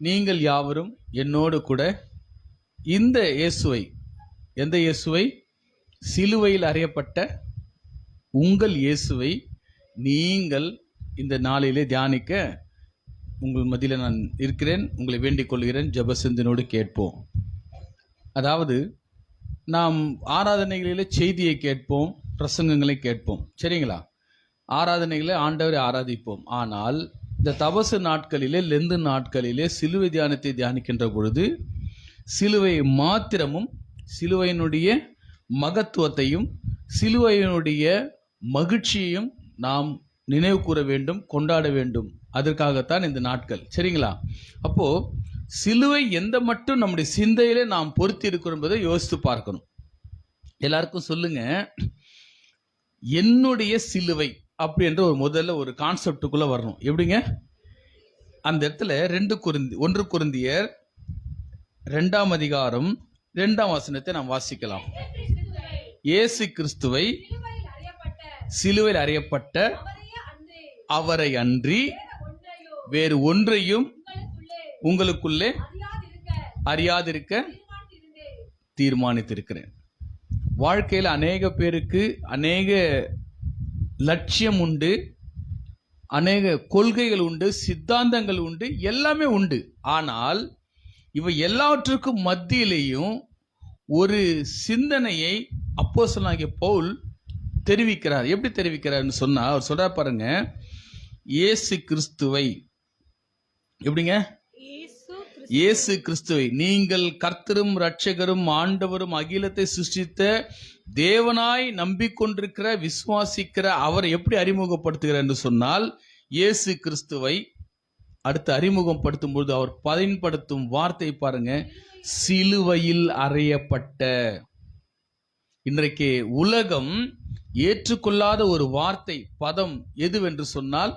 நீங்கள் யாவரும் என்னோடு கூட இந்த இயேசுவை, எந்த இயேசுவை? சிலுவையில் அறையப்பட்ட உங்கள் இயேசுவை நீங்கள் இந்த நாளிலே தியானிக்க உங்கள் மத்தியில் நான் இருக்கிறேன். உங்களை வேண்டிக் கொள்கிறேன். ஜெபசிந்தனோடு கேட்போம். அதாவது நாம் ஆராதனைகளிலே செய்தியை கேட்போம், பிரசங்கங்களை கேட்போம், சரிங்களா? ஆராதனைகளை ஆண்டவரை ஆராதிப்போம். ஆனால் இந்த தபசு நாட்களிலே, லெந்து நாட்களிலே சிலுவை தியானத்தை தியானிக்கின்ற பொழுது சிலுவை மாத்திரமும், சிலுவையினுடைய மகத்துவத்தையும் சிலுவையினுடைய மகிழ்ச்சியையும் நாம் நினைவு கூற வேண்டும், கொண்டாட வேண்டும். அதற்காகத்தான் இந்த நாட்கள், சரிங்களா? அப்போ சிலுவை எந்த மட்டும் நம்முடைய சிந்தையிலே நாம் பொருத்தி இருக்கிறோம் என்பதை யோசித்து பார்க்கணும். எல்லாருக்கும் சொல்லுங்க, என்னுடைய சிலுவை அப்படின்ற ஒரு முதல்ல ஒரு கான்செப்டுக்குள்ள வரணும். எப்படிங்க? அந்த இடத்துல 1 கொரிந்தியர் 2ஆம் அதிகாரம் 2ஆம் வசனத்தை நாம் வாசிக்கலாம். இயேசு கிறிஸ்துவை சிலுவையில் அறையப்பட்ட அவரை அன்றி வேறு ஒன்றையும் உங்களுக்குள்ளே அறியாதிருக்க தீர்மானித்திருக்கிறேன். வாழ்க்கையில் அநேக பேருக்கு அநேக லட்சியம் உண்டு, அநேக கொள்கைகள் உண்டு, சித்தாந்தங்கள் உண்டு, எல்லாமே உண்டு. ஆனால் இவை எல்லாவற்றுக்கும் மத்தியிலேயும் ஒரு சிந்தனையை அப்போஸ்தலனாகிய பவுல் தெரிவிக்கிறார். எப்படி தெரிவிக்கிறார்னு சொன்னா, அவர் சொல்றார் பாருங்க, இயேசு கிறிஸ்துவை, எப்படிங்க? இயேசு கிறிஸ்துவை நீங்கள் கர்த்தரும் இரட்சகரும் ஆண்டவரும் அகிலத்தை சிருஷ்டித்த தேவனாய் நம்பிக்கொண்டிருக்கிற விசுவாசிக்கிற அவரை எப்படி அறிமுகப்படுத்துகிறார் என்று சொன்னால், இயேசு கிறிஸ்துவை அடுத்து அறிமுகப்படுத்தும் பொழுது அவர் பயன்படுத்தும் வார்த்தை பாருங்க, சிலுவையில் அறையப்பட்ட. இன்றைக்கு உலகம் ஏற்றுக்கொள்ளாத ஒரு வார்த்தை, பதம் எதுவென்று சொன்னால்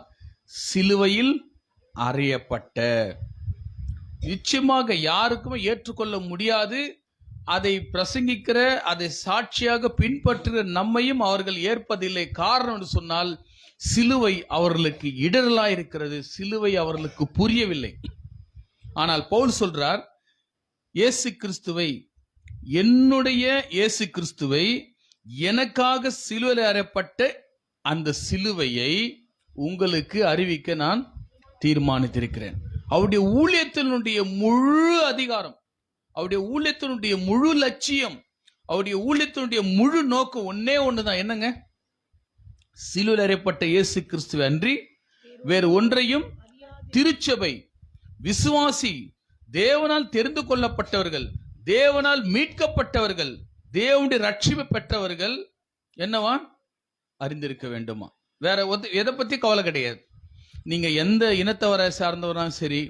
சிலுவையில் அறையப்பட்ட. நிச்சயமாக யாருக்குமே ஏற்றுக்கொள்ள முடியாது. அதை பிரசங்கிக்கிற, அதை சாட்சியாக பின்பற்றுகிற நம்மையும் அவர்கள் ஏற்பதில்லை. காரணம் என்று சொன்னால் சிலுவை அவர்களுக்கு இடரலாய் இருக்கிறது, சிலுவை அவர்களுக்கு புரியவில்லை. ஆனால் பவுல் சொல்றார், இயேசு கிறிஸ்துவை, என்னுடைய இயேசு கிறிஸ்துவை, எனக்காக சிலுவையில் அறையப்பட்ட அந்த சிலுவையை உங்களுக்கு அறிவிக்க நான் தீர்மானித்திருக்கிறேன். அவருடைய ஊழியத்தினுடைய முழு அதிகாரம், அவருடைய ஊழியத்தினுடைய முழு லட்சியம், அவருடைய ஊழியத்தினுடைய முழு நோக்கம் ஒன்னே ஒண்ணுதான். என்னங்க? சிலுவையில் அறையப்பட்ட இயேசு கிறிஸ்துவை அன்றி வேறு ஒன்றையும் திருச்சபை, விசுவாசி, தேவனால் தெரிந்து கொள்ளப்பட்டவர்கள், தேவனால் மீட்கப்பட்டவர்கள், தேவனுடைய ரட்சிப்பை பெற்றவர்கள் என்னவா அறிந்திருக்க வேண்டுமா? வேற எதை பத்தி கவலை கிடையாது. நீங்க எந்த இனத்தவரை சார்ந்தவராலும் சரி,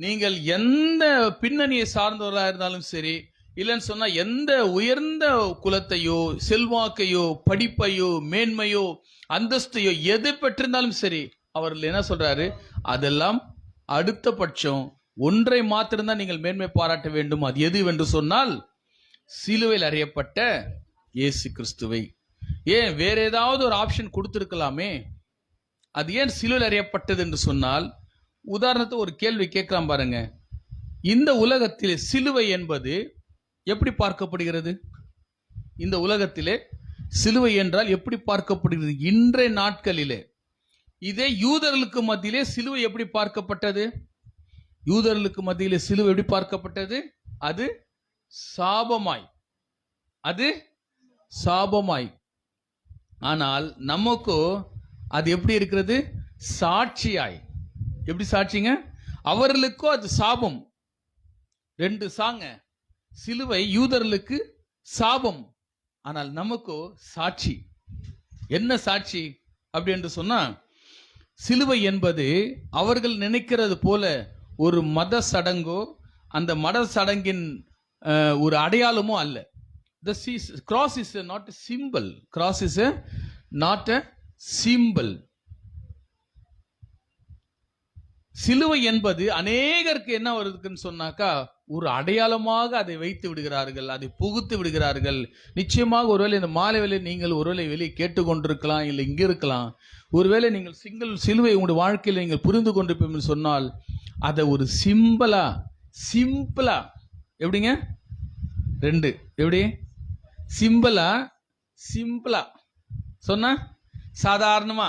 நீங்கள் எந்த பின்னணியை சார்ந்தவராக இருந்தாலும் சரி, இல்லைன்னு சொன்னா எந்த உயர்ந்த குலத்தையோ செல்வாக்கையோ படிப்பையோ மேன்மையோ அந்தஸ்தையோ எது பெற்றிருந்தாலும் சரி, அவர்கள் என்ன சொல்றாரு, அதெல்லாம் அடுத்த பட்சம் ஒன்றை மாத்திரம்தான் நீங்கள் மேன்மை பாராட்ட வேண்டும். அது எதுவென்று சொன்னால் சிலுவையில் அறையப்பட்ட இயேசு கிறிஸ்துவை. ஏன் வேற ஏதாவது ஒரு ஆப்ஷன் கொடுத்திருக்கலாமே? அது ஏன் சிலுவையில் அறையப்பட்டது என்று சொன்னால், உதாரணத்துக்கு ஒரு கேள்வி கேட்கலாம் பாருங்க. இந்த உலகத்திலே சிலுவை என்பது எப்படி பார்க்கப்படுகிறது? இந்த உலகத்திலே சிலுவை என்றால் எப்படி பார்க்கப்படுகிறது? இன்றைய நாட்களிலே இதே யூதர்களுக்கு மத்தியிலே சிலுவை எப்படி பார்க்கப்பட்டது? யூதர்களுக்கு மத்தியிலே சிலுவை எப்படி பார்க்கப்பட்டது? அது சாபமாய், அது சாபமாய். ஆனால் நமக்கு அது எப்படி இருக்கிறது? சாட்சியாய். எப்படி சாட்சிங்க? அவர்களுக்கோ அது சாபம். 2 சாங்க. சிலுவை யூதர்களுக்கு சாபம், ஆனால் நமக்கோ சாட்சி. என்ன சாட்சி அப்படி என்று சொன்னா, சிலுவை என்பது அவர்கள் நினைக்கிறது போல ஒரு மத சடங்கோ, அந்த மத சடங்கின் ஒரு அடையாளமோ அல்ல. The cross is not a symbol. Cross is not a symbol. சிலுவை என்பது அநேகருக்கு என்ன வருதுன்னு சொன்னாக்கா, ஒரு அடையாளமாக அதை வைத்து விடுகிறார்கள், அதை புகுத்து விடுகிறார்கள். நிச்சயமாக ஒருவேளை இந்த மாலை வேளை நீங்கள் ஒருவேளை வெளியே கேட்டுக்கொண்டிருக்கலாம், இல்லை இங்கே இருக்கலாம். ஒருவேளை நீங்கள் சிலுவை உங்களுடைய வாழ்க்கையில் நீங்கள் புரிந்து கொண்டிருப்பீர்கள் சொன்னால், அதை ஒரு சிம்பிளா எப்படிங்க? 2 எப்படி? சிம்பிளா சொன்னா சாதாரணமா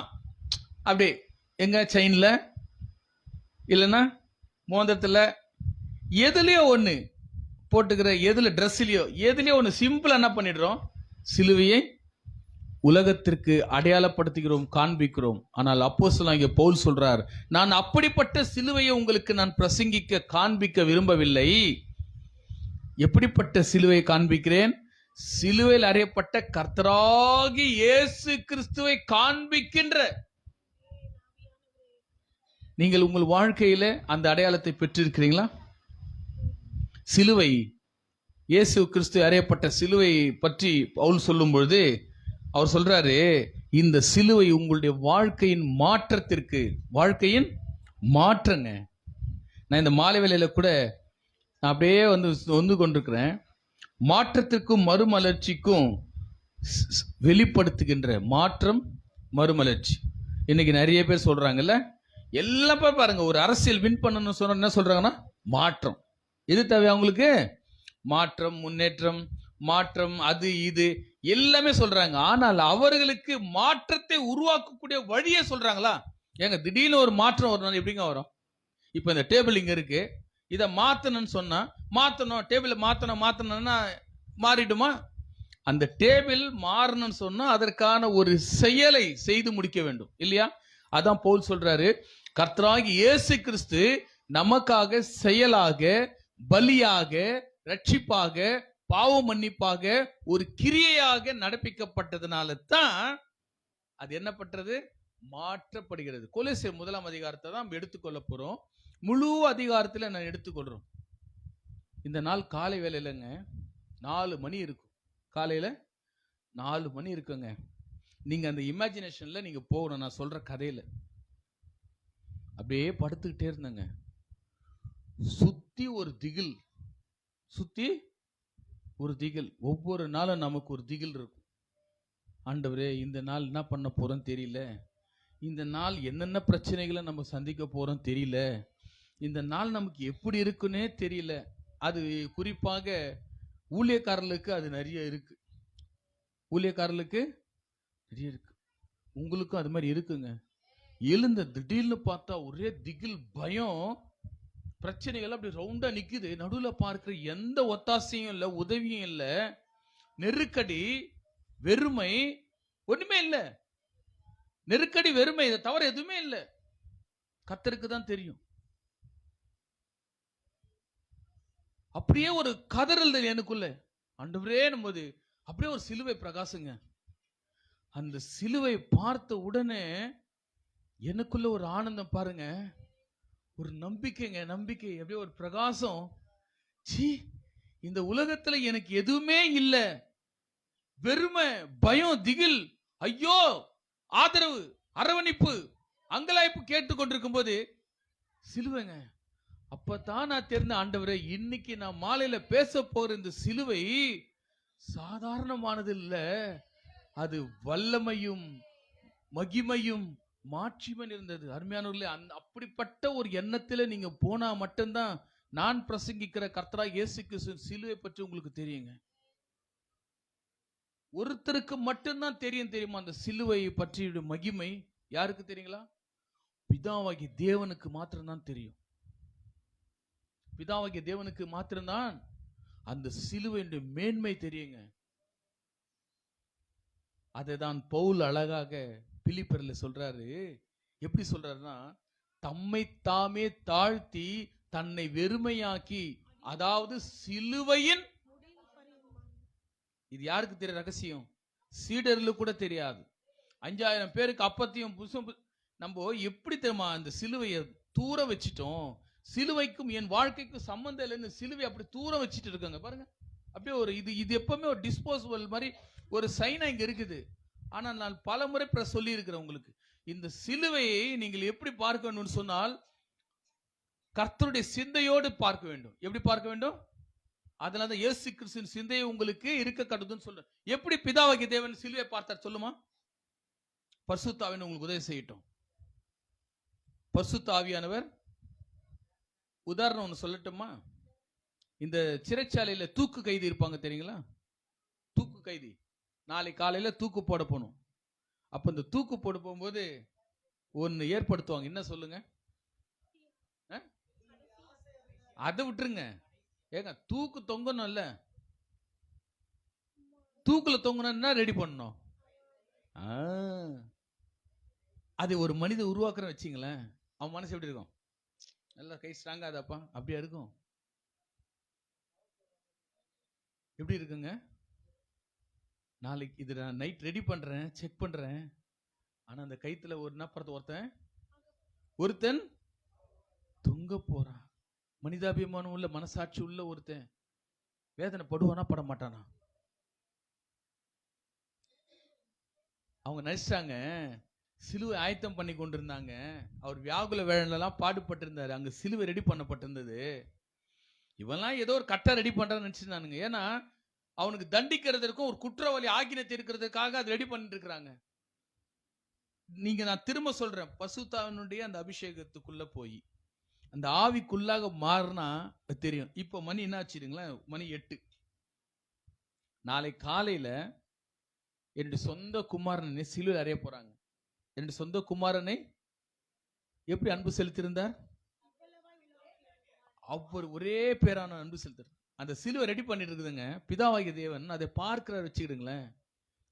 அப்படி எங்க செயின்ல இல்லைன்னா மோதிரத்துல எதுலயோ ஒண்ணு போட்டுக்கிற, எதுல ட்ரெஸ்லயோ எதுலயோ ஒண்ணு சிம்பிளா என்ன பண்ணிடுறோம்? சிலுவையை உலகத்திற்கு அடையாளப்படுத்துகிறோம், காண்பிக்கிறோம். ஆனால் அப்போஸ்தலனாகிய பவுல் சொல்றார், நான் அப்படிப்பட்ட சிலுவையை உங்களுக்கு நான் பிரசங்கிக்க காண்பிக்க விரும்பவில்லை. எப்படிப்பட்ட சிலுவையை காண்பிக்கிறேன்? சிலுவையில் அறையப்பட்ட கர்த்தராகிய இயேசு கிறிஸ்துவை காண்பிக்கின்ற. நீங்கள் உங்கள் வாழ்க்கையில அந்த அடையாளத்தை பெற்றிருக்கிறீங்களா? சிலுவை, இயேசு கிறிஸ்து அறையப்பட்ட சிலுவை பற்றி பவுல் சொல்லும் பொழுது அவர் சொல்றாரு, இந்த சிலுவை உங்களுடைய வாழ்க்கையின் மாற்றத்திற்கு, வாழ்க்கையின் மாற்றங்க. நான் இந்த மாலை வேளையில கூட நான் அப்படியே வந்து கொண்டிருக்கிறேன். மாற்றத்திற்கும் மறுமலர்ச்சிக்கும் வெளிப்படுத்துகின்ற மாற்றம், மறுமலர்ச்சி. இன்னைக்கு நிறைய பேர் சொல்றாங்கல்ல, எல்லாம் பாருங்க, ஒரு அரசியல் வின் பண்ணணும்னு சொன்னா என்ன சொல்றாங்கன்னா மாற்றம். எது தேவை அவங்களுக்கு? மாற்றம், முன்னேற்றம், மாற்றம், அது இது எல்லாமே சொல்றாங்க. ஆனால் அவர்களுக்கு மாற்றத்தை உருவாக்கக்கூடிய வழியை சொல்றாங்களா? ஏங்க திடீர்னு ஒரு மாற்றம் வரணும், எப்படிங்க வரும்? இப்ப இந்த டேபிள் இங்க இருக்கு, இதை மாத்தணும்னு சொன்னா மாத்தணும், டேபிள் மாத்தணும்னா மாறிடுமா? அந்த டேபிள் மாறணும்னு சொன்னா அதற்கான ஒரு செயலை செய்து முடிக்க வேண்டும் இல்லையா? அதான் பவுல் சொல்றாரு, கர்த்தராகிய இயேசு கிறிஸ்து நமக்காக செயலாக, பலியாக, ரட்சிப்பாக, பாவ மன்னிப்பாக, ஒரு கிரியையாக நடப்பிக்கப்பட்டதுனால தான் அது என்ன பண்றது? மாற்றப்படுகிறது. கொலோசியர் 1 அதிகாரத்தை தான் நம்ம எடுத்துக்கொள்ள போறோம். முழு அதிகாரத்துல நான் எடுத்துக்கொள்றோம். இந்த நாள் காலை வேலையிலங்க 4 மணி இருக்கும். காலையில 4 மணி இருக்குங்க. நீங்க அந்த இமேஜினேஷன்ல நீங்க போகணும். நான் சொல்ற கதையில அப்படியே படுத்துக்கிட்டே இருந்தேங்க. சுத்தி ஒரு திகில், சுத்தி ஒரு திகில். ஒவ்வொரு நாளும் நமக்கு ஒரு திகில் இருக்கும். ஆண்டவரே, இந்த நாள் என்ன பண்ண போறோம் தெரியல, இந்த நாள் என்னென்ன பிரச்சனைகளை நம்ம சந்திக்க போறோம் தெரியல, இந்த நாள் நமக்கு எப்படி இருக்குன்னே தெரியல. அது குறிப்பாக ஊழியக்காரர்களுக்கு அது நிறைய இருக்கு. ஊழியக்காரர்களுக்கு நிறைய இருக்கு. உங்களுக்கும் அது மாதிரி இருக்குங்க. எழுந்த திடீர்னு பார்த்தா ஒரே திகில், பயம், பிரச்சனைகள் அப்படி ரவுண்டா நிக்குது. நடுவில் பார்க்கிற எந்த ஒத்தாசையும் இல்லை, உதவியும் இல்லை, நெருக்கடி, வெறுமை, ஒண்ணுமே இல்லை. நெருக்கடி, வெறுமை, இதை தவிர எதுவுமே இல்லை. கர்த்தருக்கு தான் தெரியும். அப்படியே ஒரு கதறல் எனக்குள்ள, ஆண்டவரே நமது. அப்படியே ஒரு சிலுவை பிரகாசங்க. அந்த சிலுவை பார்த்த உடனே எனக்குள்ள ஒரு ஆனந்தம் பாருங்க, ஒரு நம்பிக்கைங்க, நம்பிக்கை, அப்படியே ஒரு பிரகாசம். சீ, இந்த உலகத்துல எனக்கு எதுவுமே இல்லை, வெறுமை, பயம், திகில், ஐயோ, ஆதரவு, அரவணைப்பு, அங்கலாய்ப்பு கேட்டுக்கொண்டிருக்கும் போது சிலுவைங்க. அப்பதான் நான் தெரிந்த, ஆண்டவரே, இன்னைக்கு நான் மாலையில பேச போற இந்த சிலுவை சாதாரணமானது இல்ல, அது வல்லமையும் மகிமையும் மாட்சிமை இருந்தது. அருமையானவர்களே, அப்படிப்பட்ட ஒரு எண்ணத்துல நீங்க போனா மட்டும்தான் நான் பிரசங்கிக்கிற கர்த்தராகிய இயேசு கிறிஸ்துவின் சிலுவை பற்றி உங்களுக்கு தெரியுங்க. ஒருத்தருக்கு மட்டும்தான் தெரியுமா அந்த சிலுவையை பற்றிய மகிமை? யாருக்கு தெரியுங்களா? பிதாவாகிய தேவனுக்கு மாத்திரம்தான் தெரியும். பிதாவாகிய தேவனுக்கு மாத்திரம்தான் அந்த சிலுவையுடைய மேன்மை தெரியுங்க. அதைதான் பவுல் அழகாக பிலிப்பியர்ல சொல்றாரு. எப்படி சொல்றாருன்னா, தம்மை தாமே தாழ்த்தி தன்னை வெறுமையாக்கி, அதாவது சிலுவையின், இது யாருக்கு தெரிய ரகசியம்? சீடர்களுக்கு கூட தெரியாது. 5000 பேருக்கு அப்பத்தையும் புதுசும் நம்ம எப்படி தெரியுமா அந்த சிலுவையை தூர வச்சிட்டோம். சிலுவைக்கும் என் வாழ்க்கைக்கும் சம்பந்தம் இல்லைன்னு சிலுவை அப்படி தூரம் வச்சுட்டு இருக்காங்க பாருங்க. அப்படியே ஒரு இது எப்பவுமே ஒரு டிஸ்போசபிள் மாதிரி ஒரு சைனா இங்க இருக்குது. ஆனால் நான் பல முறை சொல்லி இருக்கிறேன் உங்களுக்கு, இந்த சிலுவையை நீங்கள் எப்படி பார்க்க வேண்டும் சொன்னால், கர்த்தருடைய சிந்தையோடு பார்க்க வேண்டும். எப்படி பார்க்க வேண்டும்? அதனால இயேசு கிறிஸ்துவின் சிந்தையை உங்களுக்கு இருக்க கடவுதுன்னு சொல்ற. எப்படி பிதாவாகிய தேவன் சிலுவை பார்த்தார் சொல்லுமா? பரிசுத்த ஆவியானவர் உங்களுக்கு உதவி செய்யட்டும். பரிசுத்த ஆவியானவர் உதாரணம் ஒன்று சொல்லட்டுமா? இந்த சிறைச்சாலையில தூக்கு கைதி இருப்பாங்க தெரியுங்களா? தூக்கு கைதி நாளை காலையில தூக்கு போட போகணும். அப்ப இந்த தூக்கு போட போகும்போது ஒன்னு ஏற்படுத்துவாங்க. என்ன சொல்லுங்க? அதை விட்டுருங்க. ஏங்க தூக்கு தொங்கணும்ல, தூக்குல தொங்கணும்னா ரெடி பண்ணணும். அது ஒரு மனித உருவாக்குற வச்சிங்களேன், அவன் மனசு எப்படி இருக்கும்? நல்லா கை ஸ்ட்ராங்கா அதப்பா அப்படியா இருக்கும்? எப்படி இருக்குங்க? நாளைக்கு இது நான் நைட் ரெடி பண்றேன், செக் பண்றேன். ஆனா அந்த கைத்துல ஒரு நபரத்தை ஒருத்தன் தொங்க போறான். மனிதாபிமானம் உள்ள மனசாட்சி உள்ள ஒருத்தன் வேதனை படுவானா பட மாட்டானா? அவங்க நினைச்சாங்க சிலுவை ஆயத்தம் பண்ணி கொண்டிருந்தாங்க. அவர் வியாகுல வேலைலாம் பாடுபட்டு இருந்தாரு. அங்க சிலுவை ரெடி பண்ணப்பட்டிருந்தது. இவெல்லாம் ஏதோ ஒரு கட்டை ரெடி பண்றான்னு நினைச்சிருந்தானுங்க. ஏன்னா அவனுக்கு தண்டிக்கிறதுக்கும் ஒரு குற்றவாளி ஆக்கினை தீர்க்கிறதுக்காக அது ரெடி பண்ணிட்டு இருக்கிறாங்க. நீங்க நான் திரும்ப சொல்றேன், பசுத்தாவினுடைய அந்த அபிஷேகத்துக்குள்ள போய் அந்த ஆவிக்குள்ளாக மாறினா தெரியும். இப்ப மணி என்ன ஆச்சுங்களேன்? மணி 8. நாளை காலையில என்னுடைய சொந்த குமாரனை சிலுவை அறைய போறாங்க. என்னுடைய சொந்த குமாரனை எப்படி அன்பு செலுத்தியிருந்தார்? அவர் ஒரே பேரான அன்பு செலுத்துறார். அந்த சிலுவை ரெடி பண்ணிட்டு இருக்குதுங்க. பிதாவாகிய தேவன் அதை பார்க்கிறார் வச்சுக்கிடுங்களேன்.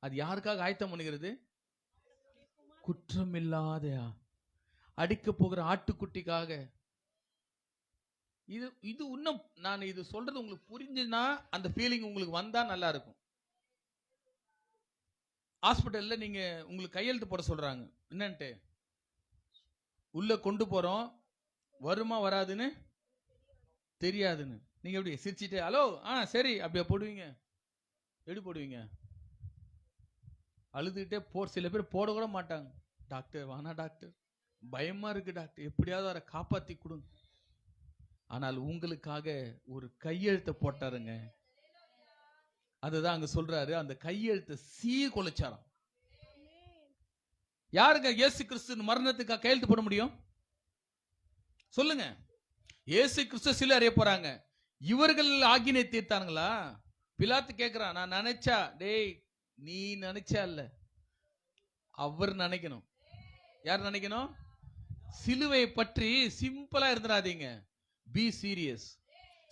அது யாருக்காக ஆயத்தம் பண்ணுகிறது? குற்றமில்லாத அடிக்க போகிற ஆட்டுக்குட்டிக்காக. இது இன்னும் நான் இது சொல்றது உங்களுக்கு புரிஞ்சுன்னா, அந்த ஃபீலிங் உங்களுக்கு வந்தா நல்லா இருக்கும். ஹாஸ்பிட்டல்ல நீங்க உங்களுக்கு கையெழுத்து போட சொல்றாங்க. என்னன்ட்டு உள்ள கொண்டு போறோம், வருமா வராதுன்னு தெரியாதுன்னு. நீங்க எப்படி சிரிச்சிட்டு ஹலோ சரி அப்படியே போடுவீங்க? எப்படி போடுவீங்க? அழுதுகிட்டே சில பேர் போட கூட மாட்டாங்க. டாக்டர் வானா டாக்டர், பயமா இருக்கு டாக்டர், எப்படியாவது அவரை காப்பாத்தி கொடுங்க. ஆனால் உங்களுக்காக ஒரு கையெழுத்தை போட்டாருங்க. அதுதான் அங்க சொல்றாரு, அந்த கையெழுத்தை சீர்குலைச்சாராம். யாருங்க இயேசு கிறிஸ்து மரணத்துக்காக கையெழுத்து போட முடியும்? சொல்லுங்க. இயேசு கிறிஸ்து சிலுவை அறைய போறாங்க. இவர்கள் ஆக்கினை தீர்த்தாங்களா? பிலாத்து கேட்கிறான், நான் நினைச்சா, டேய் நீ நினைச்சா இல்ல, அவர் நினைக்கணும். யார் நினைக்கணும்? சிலுவை பற்றி சிம்பிளா இருந்துடாதீங்க. B serious.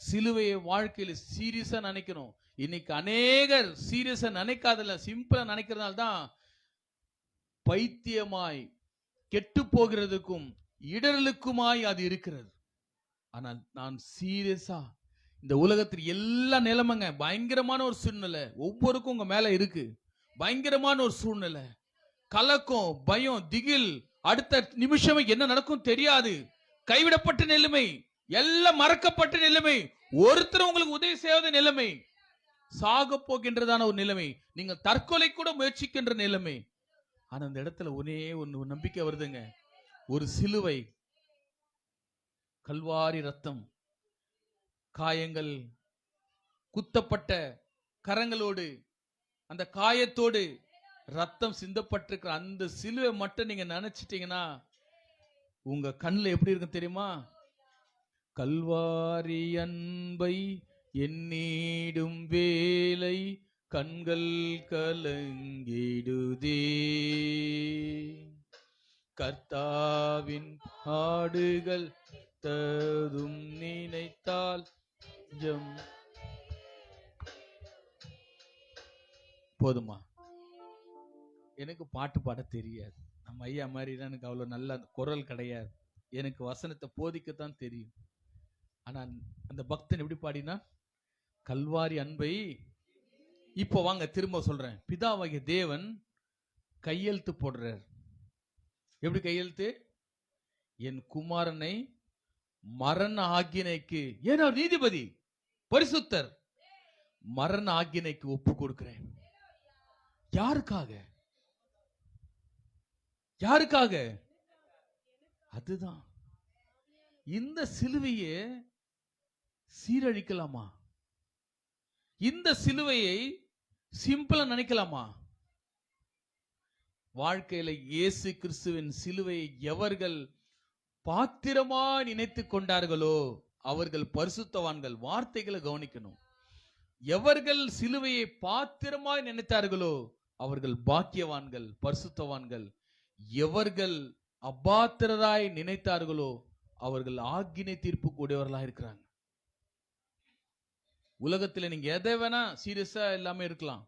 சிலுவையை வாழ்க்கையில் சீரியஸா நினைக்கணும். இன்னைக்கு அநேகர் சீரியஸா நினைக்காதல, சிம்பிளா நினைக்கிறதுனால தான் பைத்தியமாய் கெட்டு போகிறதுக்கும் இடரலுக்குமாய் அது இருக்கிறது. ஆனால் நான் சீரியஸா, இந்த உலகத்தில் எல்லா நிலைமைங்க பயங்கரமான ஒரு சூழ்நிலை ஒவ்வொருக்கும் உங்க மேல இருக்கு. பயங்கரமான ஒரு சூழ்நிலை, கலக்கம், பயம், திகில், அடுத்த நிமிஷம் என்ன நடக்கும் தெரியாது, கைவிடப்பட்ட நிலைமை, எல்லாம் மறக்கப்பட்ட நிலைமை, ஒருத்தர் உங்களுக்கு உதவி செய்யாத நிலைமை, சாக போகின்றதான ஒரு நிலைமை, நீங்கள் தற்கொலை கூட முயற்சிக்கின்ற நிலைமை. ஆனா அந்த இடத்துல ஒரே ஒன்று நம்பிக்கை வருதுங்க. ஒரு சிலுவை, கல்வாரி ரத்தம், காயங்கள், குத்தப்பட்ட கரங்களோடு அந்த காயத்தோடு ரத்தம் சிந்தப்பட்டிருக்கிற அந்த சிலுவை மட்டும் நீங்க நினைச்சிட்டீங்கன்னா உங்க கண்ணில் எப்படி இருக்கும் தெரியுமா? கல்வாரி அன்பை எண்ணிடும் வேலை கண்கள் கலங்கிடுதே, கர்த்தாவின் பாடுகள் ததும் நினைத்தால் போதுமா? எனக்கு பாட்டு பாட தெரியாது. நம்ம ஐயா மாதிரி எனக்கு அவ்வளவு நல்ல குரல் கிடையாது. எனக்கு வசனத்தை போதிக்கத்தான் தெரியும். ஆனா அந்த பக்தன் எப்படி பாடினா, கல்வாரி அன்பை. இப்போ வாங்க திரும்ப சொல்றேன். பிதாவாகிய தேவன் கையெழுத்து போடுறார். எப்படி கையெழுத்து? என் குமாரனை மரண ஆக்கினைக்கு, ஏன்னா நீதிபதி பரிசுத்தர், மரண ஆக்கினைக்கு ஒப்பு கொடுக்கிறேன். யாருக்காக? யாருக்காக? அதுதான். இந்த சிலுவையை சீரழிக்கலாமா? இந்த சிலுவையை சிம்பிளா நினைக்கலாமா? வாழ்க்கையில இயேசு கிறிஸ்துவின் சிலுவையை எவர்கள் பாத்திரமா நினைத்து கொண்டார்களோ அவர்கள் பரிசுத்தவான்கள். வார்த்தைகளை கவனிக்கணும். எவர்கள் சிலுவையை பாத்திரமாய் நினைத்தார்களோ அவர்கள் பாக்கியவான்கள், பரிசுத்தவான்கள். எவர்கள் அபாத்திரராய் நினைத்தார்களோ அவர்கள் ஆக்கினை தீர்ப்பு கூடியவர்களா இருக்கிறாங்க. உலகத்துல நீங்க எதை வேணா சீரியஸா இல்லாம இருக்கலாம்.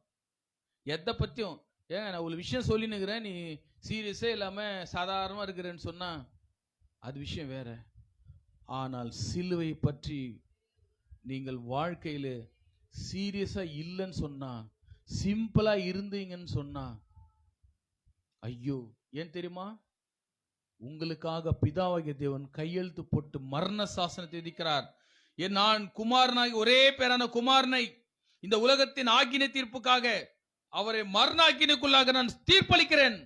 எதை பத்தியும் நான் ஒரு விஷயம் சொல்லினுக்கிறேன், நீ சீரியஸே இல்லாம சாதாரணமா இருக்கிறேன்னு சொன்னா அது விஷயம் வேற. ஆனால் சிலுவை பற்றி நீங்கள் வாழ்க்கையில சீரியஸா இல்லைன்னு சொன்னா, சிம்பிளா இருந்தீங்கன்னு சொன்னா, ஐயோ, ஏன் தெரியுமா? உங்களுக்காக பிதாவாகிய தேவன் கையெழுத்து போட்டு மரண சாசனத்தை விதிக்கிறார். நான் குமாரனாகி ஒரே பேரான குமாரனை இந்த உலகத்தின் ஆக்கினை தீர்ப்புக்காக அவரை மரண ஆக்கினைக்குள்ளாக நான் தீர்ப்பளிக்கிறேன்.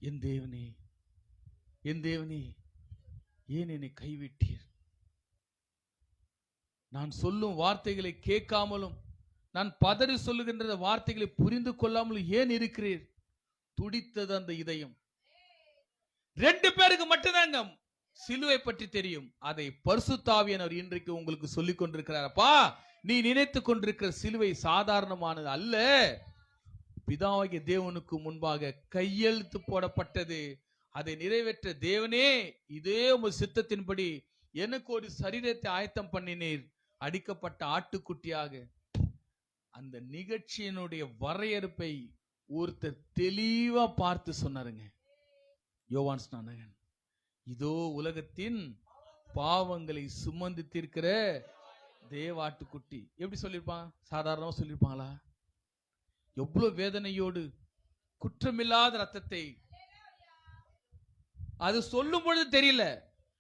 என் தேவனே, என் தேவனே, ஏன் என்னை கைவிட்டீர்? நான் சொல்லும் வார்த்தைகளை கேட்காமலும், நான் பதறி சொல்லுகின்ற வார்த்தைகளை புரிந்து கொள்ளாமலும் ஏன் இருக்கிறீர்? துடித்தது அந்த இதயம். 2 பேருக்கு மட்டும்தாங்க சிலுவை பற்றி தெரியும். அதை பரிசுத்த ஆவியானவர் இன்றைக்கு உங்களுக்கு சொல்லிக் கொண்டிருக்கிறார். அப்பா, நீ நினைத்துக் கொண்டிருக்கிற சிலுவை சாதாரணமானது அல்ல. பிதாவாகிய தேவனுக்கு முன்பாக கையெழுத்து போடப்பட்டது. அதை நிறைவேற்ற தேவனே, இதே உமது சித்தத்தின்படி எனக்கு ஒரு சரீரத்தை ஆயத்தம் பண்ணினீர், அடிக்கப்பட்ட ஆட்டுக்குட்டியாக. அந்த நிகழ்ச்சியினுடைய வரையறுப்பை ஒருத்தர் தெளிவா பார்த்து சொன்னாருங்க, யோவான் ஸ்நானகன். இதோ உலகத்தின் பாவங்களை சுமந்து தீர்க்கிற தேவாட்டுக்குட்டி. எப்படி சொல்லியிருப்பாங்க? சாதாரணமா சொல்லியிருப்பாங்களா? எவ்வளவு வேதனையோடு குற்றமில்லாத ரத்தத்தை, அது சொல்லும் பொழுது தெரியல.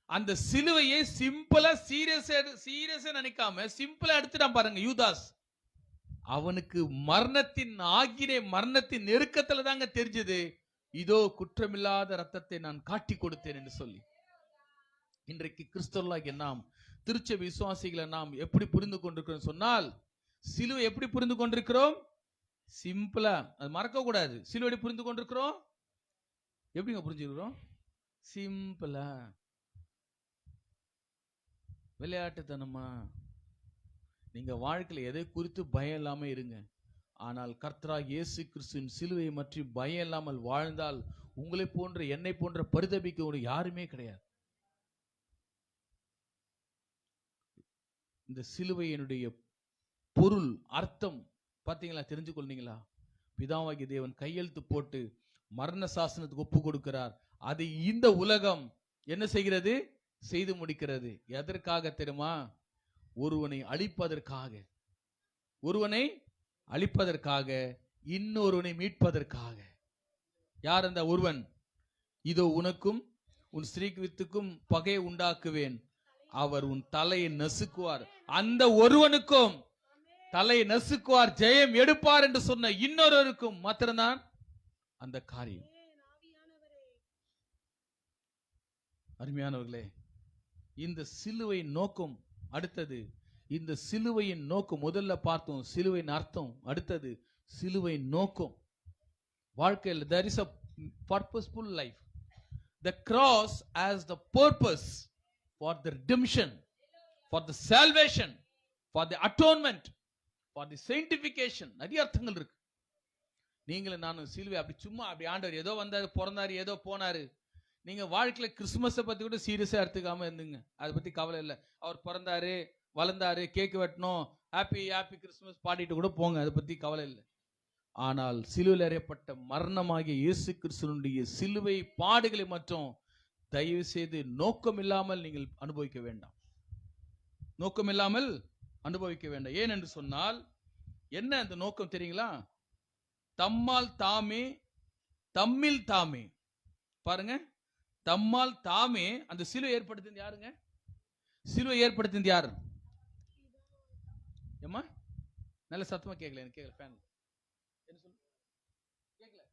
அந்த சிலுவையை சிம்பிளா சீரியஸா நினைக்காம சிம்பிளா எடுத்துட்டான் பாருங்க யூதாஸ். அவனுக்கு மரணத்தின் ஆகினே, மரணத்தின் நெருக்கத்துல தாங்க தெரிஞ்சது, இதோ குற்றமில்லாத ரத்தத்தை நான் காட்டி கொடுத்தேன் என்று சொல்லி. இன்றைக்கு கிறிஸ்தவர்களாகிய நாம், திருச்சபை விசுவாசிகளை நாம் எப்படி புரிந்து கொண்டிருக்கிறோம் சொன்னால், சிலுவை எப்படி புரிந்து கொண்டிருக்கிறோம்? சிம்பிளா, அது மறக்க கூடாது. சிலுவை புரிந்து கொண்டிருக்கிறோம். எப்படிங்க புரிஞ்சுக்கிறோம்? சிம்பிளா, விளையாட்டுத்தனமா. நீங்க வாழ்க்கையில எதை குறித்து பயம் இல்லாம இருங்க. ஆனால் கர்த்தராகிய இயேசு கிறிஸ்துவின் சிலுவை பற்றி பயம் இல்லாமல் வாழ்ந்தால் உங்களை போன்ற, என்னை போன்ற பரிதபிக்க யாருமே கிடையாது. இந்த சிலுவையினுடைய பொருள், அர்த்தம் பாத்தீங்களா? தெரிஞ்சு கொள்றீங்களா? பிதாவாகிய தேவன் கையெழுத்து போட்டு மரண சாசனத்துக்கு ஒப்பு கொடுக்கிறார். அதை இந்த உலகம் என்ன செய்கிறது? செய்து முடிக்கிறது. எதற்காக தெரியுமா? ஒருவனை அழிப்பதற்காக, ஒருவனை அழிப்பதற்காக, இன்னொருவனை மீட்பதற்காக. யார் அந்த ஒருவன்? இதோ உனக்கும் உன் ஸ்திரீக்கு வித்துக்கும் பகையை உண்டாக்குவேன், அவர் உன் தலையை நசுக்குவார். அந்த ஒருவனுக்கும் தலையை நசுக்குவார், ஜெயம் எடுப்பார் என்று சொன்ன இன்னொருவருக்கும் மாத்திரம்தான் அந்த காரியம். அருமையானவர்களே, இந்த சிலுவை நோக்கம். அடுத்தது இந்த சிலுவையின் நோக்கம். முதல்ல பார்த்தோம் சிலுவையின் அர்த்தம். அடுத்தது சிலுவை நோக்கம். வாழ்க்கையில் there is a purposeful life. The cross as the purpose for the redemption, for the salvation, for the atonement, for the sanctification. நிறைய அர்த்தங்கள் இருக்கு. நீங்களும் நானும் சிலுவை அப்படி சும்மா அப்படி ஆண்டவர் ஏதோ வந்தாரு, பிறந்தாரு, ஏதோ போனாரு. நீங்க வாழ்க்கையில கிறிஸ்துமஸை பத்தி கூட சீரியஸா எடுத்துக்காம இருந்துங்க. அதை பத்தி கவலை இல்லை. அவர் பிறந்தாரு, வளர்ந்தாரு, கேக் வெட்டணும், ஹாப்பி ஹாப்பி கிறிஸ்துமஸ் பாடிட்டு கூட போங்க, அதை பத்தி கவலை இல்லை. ஆனால் சிலுவையில் அறையப்பட்ட மரணமாகிய இயேசு கிறிஸ்துவினுடைய சிலுவை பாடுகளை மட்டும் தயவு செய்து நோக்கம் இல்லாமல் நீங்கள் அனுபவிக்க வேண்டாம். நோக்கம் இல்லாமல் அனுபவிக்க வேண்டாம். ஏன் என்று சொன்னால், என்ன அந்த நோக்கம் தெரியுங்களா? தம்மால் தாமே, தம்மில் தாமே. பாருங்க, தம்மால் தாமே. அந்த சிலுவை ஏற்படுத்தினது யாருங்க? சிலுவை ஏற்படுத்தினது யாரு? ஏமா நல்ல சத்தமா கேட்கல, எனக்கு கேட்கல. ஃபேன் என்ன சொல்லு கேட்கல.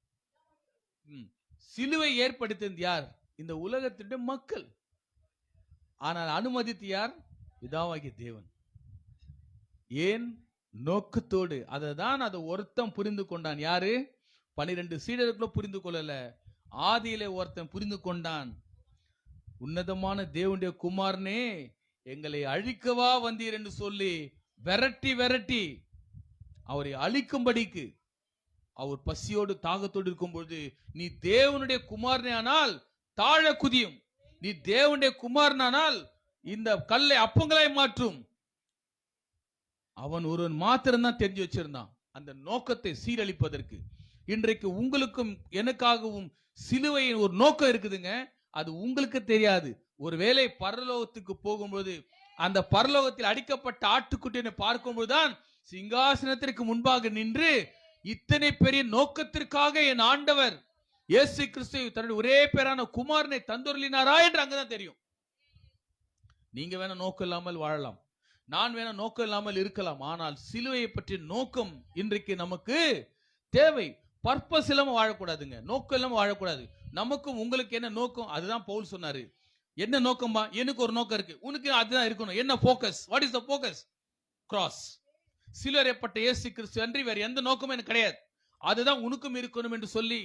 சிலுவை ஏற்படுத்தினது யார்? இந்த உலகத்தினுடைய மக்கள். ஆனால் அனுமதித்து யார்? பிதாவாகிய தேவன். ஏன்? நோக்கத்தோடு. அதை தான் அதை ஒருத்தன் புரிந்து கொண்டான். யாரு? 12 சீடர்களும் புரிந்து கொள்ளல. ஆதியிலே ஒருத்தன் புரிந்து கொண்டான். உன்னதமான தேவனுடைய குமாரனே, எங்களை அழிக்கவா வந்தீர் என்று சொல்லி விரட்டி விரட்டி அவரை அழிக்கும்படிக்கு அவர் பசியோடு தாகத்தோடு இருக்கும் பொழுது, நீ தேவனுடைய குமாரனே ஆனால் தாழ குதியும், நீ தேவனுடைய குமாரனானால் இந்த கல்லை அப்பங்களாய் மாற்றும். அவன் ஒருவன் மாத்திரம் தான் தெரிஞ்சு வச்சிருந்தான் அந்த நோக்கத்தை சீரழிப்பதற்கு. இன்றைக்கு உங்களுக்கும் எனக்காகவும் சிலுவையின் ஒரு நோக்கம் இருக்குதுங்க. அது உங்களுக்கு தெரியாது. ஒருவேளை பரலோகத்துக்கு போகும்போது அந்த பரலோகத்தில் அடிக்கப்பட்ட ஆட்டுக்குட்டியை பார்க்கும்போதுதான் சிங்காசனத்திற்கு முன்பாக நின்று இத்தனை பெரிய நோக்கத்திற்காக என் ஆண்டவர் இயேசு கிறிஸ்து தன்னுடைய ஒரே பேரான குமாரனை தந்துருளினாரா என்று அங்கதான் தெரியும். நீங்க வேணா நோக்கம் இல்லாமல் வாழலாம், நான் வேணா நோக்கம் இல்லாமல் இருக்கலாம். ஆனால் சிலுவையை பற்றிய நோக்கம் இன்றைக்கு நமக்கு தேவை. பர்பஸ் இல்லாம வாழக்கூடாதுங்க, நோக்கம் இல்லாம வாழக்கூடாது. நமக்கும் உங்களுக்கு என்ன நோக்கம்? அதுதான் பவுல் சொன்னாரு. என்ன நோக்கம்பா? எனக்கு ஒரு நோக்கம் இருக்கு, உனக்கு அதுதான் இருக்கணும். என்ன focus? What is the focus? Cross. சிலுவையப்பட்ட இயேசு கிறிஸ்து அன்றி வேற எந்த நோக்கமும் எனக்கு கிடையாது, அதுதான் உனக்கும் இருக்கணும் என்று சொல்லி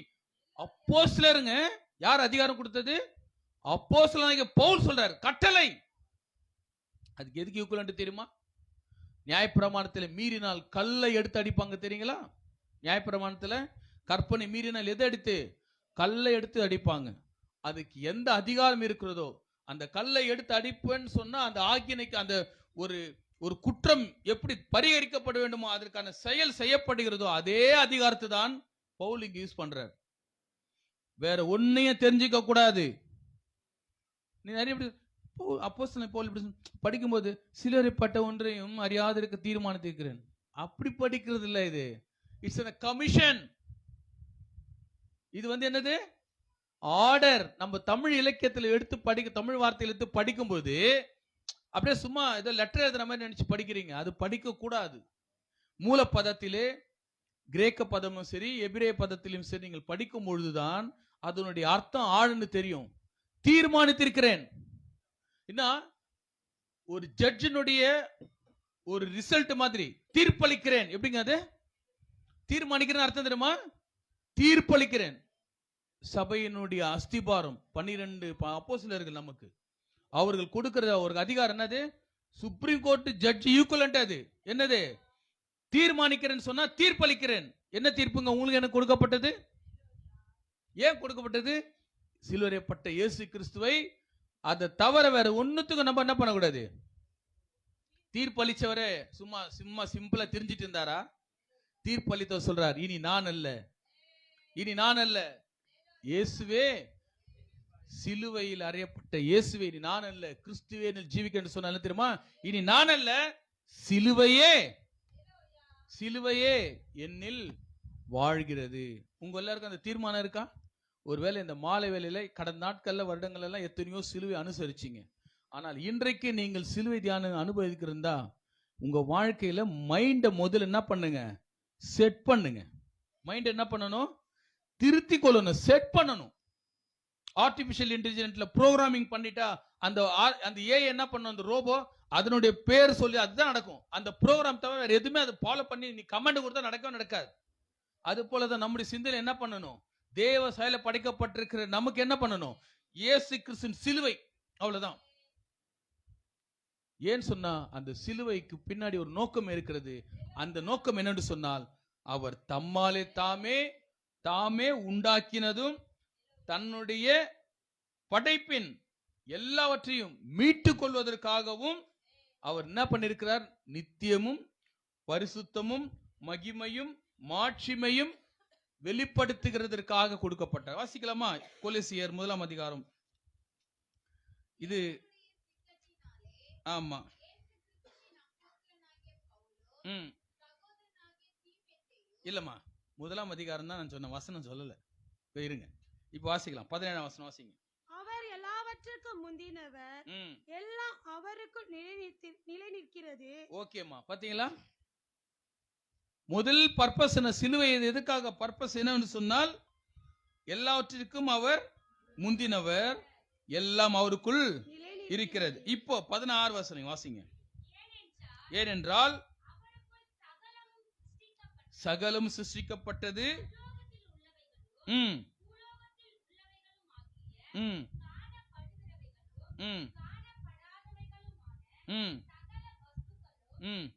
அப்போஸ்தலருங்க. யார் அதிகாரம் கொடுத்தது? அப்போஸ்தலனாகிய பவுல் சொல்றார், கட்டளை. அதுக்கு எதுக்கு ஈக்குவலன்ட் தெரியுமா? நியாயப்பிரமாணத்தில் மீறினால் கல்லை எடுத்து அடிப்பாங்க தெரியுங்களா? நியாயப்பிரமாணத்தில் கற்பனை மீறினால் எதை அடித்து? கல்லை எடுத்து அடிப்பாங்க. அதுக்கு எந்த அதிகாரம் இருக்கிறதோ அந்த கல்லை எடுத்து அடிப்பேன்னு சொன்னா அந்த ஆக்கினைக்கு அந்த ஒரு குற்றம் எப்படி பரிகரிக்கப்பட வேண்டுமோ அதற்கான செயல் செய்யப்படுகிறதோ அதே அதிகாரத்தை தான் பவுல் இங்க யூஸ் பண்றார். வேற ஒன்னையும் தெரிஞ்சுக்க கூடாது. நீ நிறைய அப்போஸ்தலன் பவுல் இப்படி படிக்கும்போது சிலரைப்பட்ட ஒன்றையும் அறியாதிருக்க தீர்மானித்திருக்கிறேன், அப்படி படிக்கிறது இல்ல. இது இட்ஸ் a கமிஷன். இது என்னது? ஆர்டர். நம்ம தமிழ் இலக்கியத்தில் எடுத்து படிக்க, தமிழ் வார்த்தையில் எடுத்து படிக்கும்போது அப்படியே சும்மா ஏதோ லெட்டர் எழுதுற மாதிரி நினைச்சு படிக்கிறீங்க. அது படிக்க கூடாது. மூல பதத்திலே கிரேக்க பதமும் சரி எபிரேய பதத்திலும் சரி நீங்கள் படிக்கும் பொழுதுதான் அதனுடைய அர்த்தம் ஆழ்ந்து தெரியும். தீர்மானித்திருக்கிறேன் என்ன? ஒரு ஜட்ஜினுடைய ஒரு ரிசல்ட் மாதிரி தீர்ப்பளிக்கிறேன். எப்படிங்க அது? தீர்மானிக்கிறேன் அர்த்தம் தெரியுமா? தீர்ப்பளிக்கிறேன். சபையினுடைய அஸ்திபாரம் 12 அப்போஸ்தலர்கள் நமக்கு அவர்கள் கொடுக்கிற ஒரு அதிகாரம் என்னது? Supreme court judge equivalent. அது என்னது? தீர்மானிக்கிறேன் சொன்னா தீர்ப்பளிக்கிறேன். என்ன தீர்ப்புங்க உங்களுக்கு எனக்கு கொடுக்கப்பட்டது? ஏன் கொடுக்கப்பட்டது? சிலுவையப்பட்ட இயேசு கிறிஸ்துவை அதை தவிர வேற ஒண்ணுத்துக்கு நம்ம என்ன பண்ணக்கூடாது. தீர்ப்பளிச்சவரே சும்மா சிம்பிளா தெரிஞ்சிட்டு இருந்தாரா? தீர்ப்பளித்த சொல்றார், இனி நான் அல்ல, இனி நான் அல்ல, இயேசுவே சிலுவையில் அறையப்பட்ட இயேசுவே, இனி நான் அல்ல கிறிஸ்துவே ஜீவிக்க சொன்ன தெரியுமா? இனி நான் அல்ல, சிலுவையே சிலுவையே என்னில் வாழ்கிறது. உங்க எல்லாருக்கும் அந்த தீர்மானம் இருக்கா? ஒருவேளை இந்த மாலை வேளையில கடந்த நாட்கள்ல வருடங்கள் எல்லாம் எத்தனையோ சிலுவை அனுசரிச்சிங்க. ஆனால் இன்றைக்கு நீங்கள் சிலுவை தியானம் அனுபவிக்கிறதா உங்க வாழ்க்கையில மைண்ட முதல்ல என்ன பண்ணுங்க? செட் பண்ணுங்க. மைண்ட் என்ன பண்ணணும்? திருத்தி கொள்ளணும், செட் பண்ணணும். ஆர்டிபிஷியல் இன்டெலிஜென்ட்ல ப்ரோக்ராமிங் பண்ணிட்டா அந்த ஏஐ என்ன பண்ணும்? அந்த ரோபோ அதனுடைய பேர் சொல்லி அதுதான் நடக்கும். அந்த ப்ரோக்ராம் தவிர வேற எதுவுமே அதை ஃபாலோ பண்ணி நீ கமெண்ட் கொடுத்தா நடக்காது. அது போலதான் நம்முடைய சிந்தனை என்ன பண்ணணும்? தேவ செயல படைக்கப்பட்டிருக்கிற நமக்கு என்ன பண்ணணும்? இயேசு கிறிஸ்துவின் சிலுவை, அவ்வளவுதான். ஏன் சொன்னா அந்த சிலுவைக்கு பின்னாடி ஒரு நோக்கம் இருக்கிறது. அந்த நோக்கம் என்னன்னு சொன்னால் அவர் தம்மாலே தாமே உண்டாக்கினதும் தன்னுடைய படைப்பின் எல்லாவற்றையும் மீட்டுக் கொள்வதற்காகவும் அவர் என்ன பண்ணிருக்கிறார்? நித்தியமும் பரிசுத்தமும் மகிமையும் மாட்சிமையும் வெளிப்படுத்துகிறதற்காக கொடுக்கப்பட்டார். வாசிக்கலாமா? கொலோசியர் 1 அதிகாரம். இது ஆமா. இல்லம்மா 1 அதிகாரம் தான் நான் சொன்ன, வசனம் சொல்லல. இருங்க, இப்ப வாசிக்கலாம். 17 வசனம் வாசிங்க. அவர் எல்லாவற்றுக்கும் முந்தினவர், எல்லாம் அவருக்கு நிலை நிற்கிறது. ஓகேம்மா, பாத்தீங்களா? முதல் பர்பஸ் என்ன? சிலுவை எதுக்காக பர்பஸ் என்னன்னு சொன்னால் எல்லாவற்றிற்கும் அவர் முந்தினவர், எல்லாம் அவருக்குள் இருக்கிறது. இப்போ 16 வசனம் வாசிங்க. ஏனென்றால் சகலம் சிருஷ்டிக்கப்பட்டது ம் ம் ம்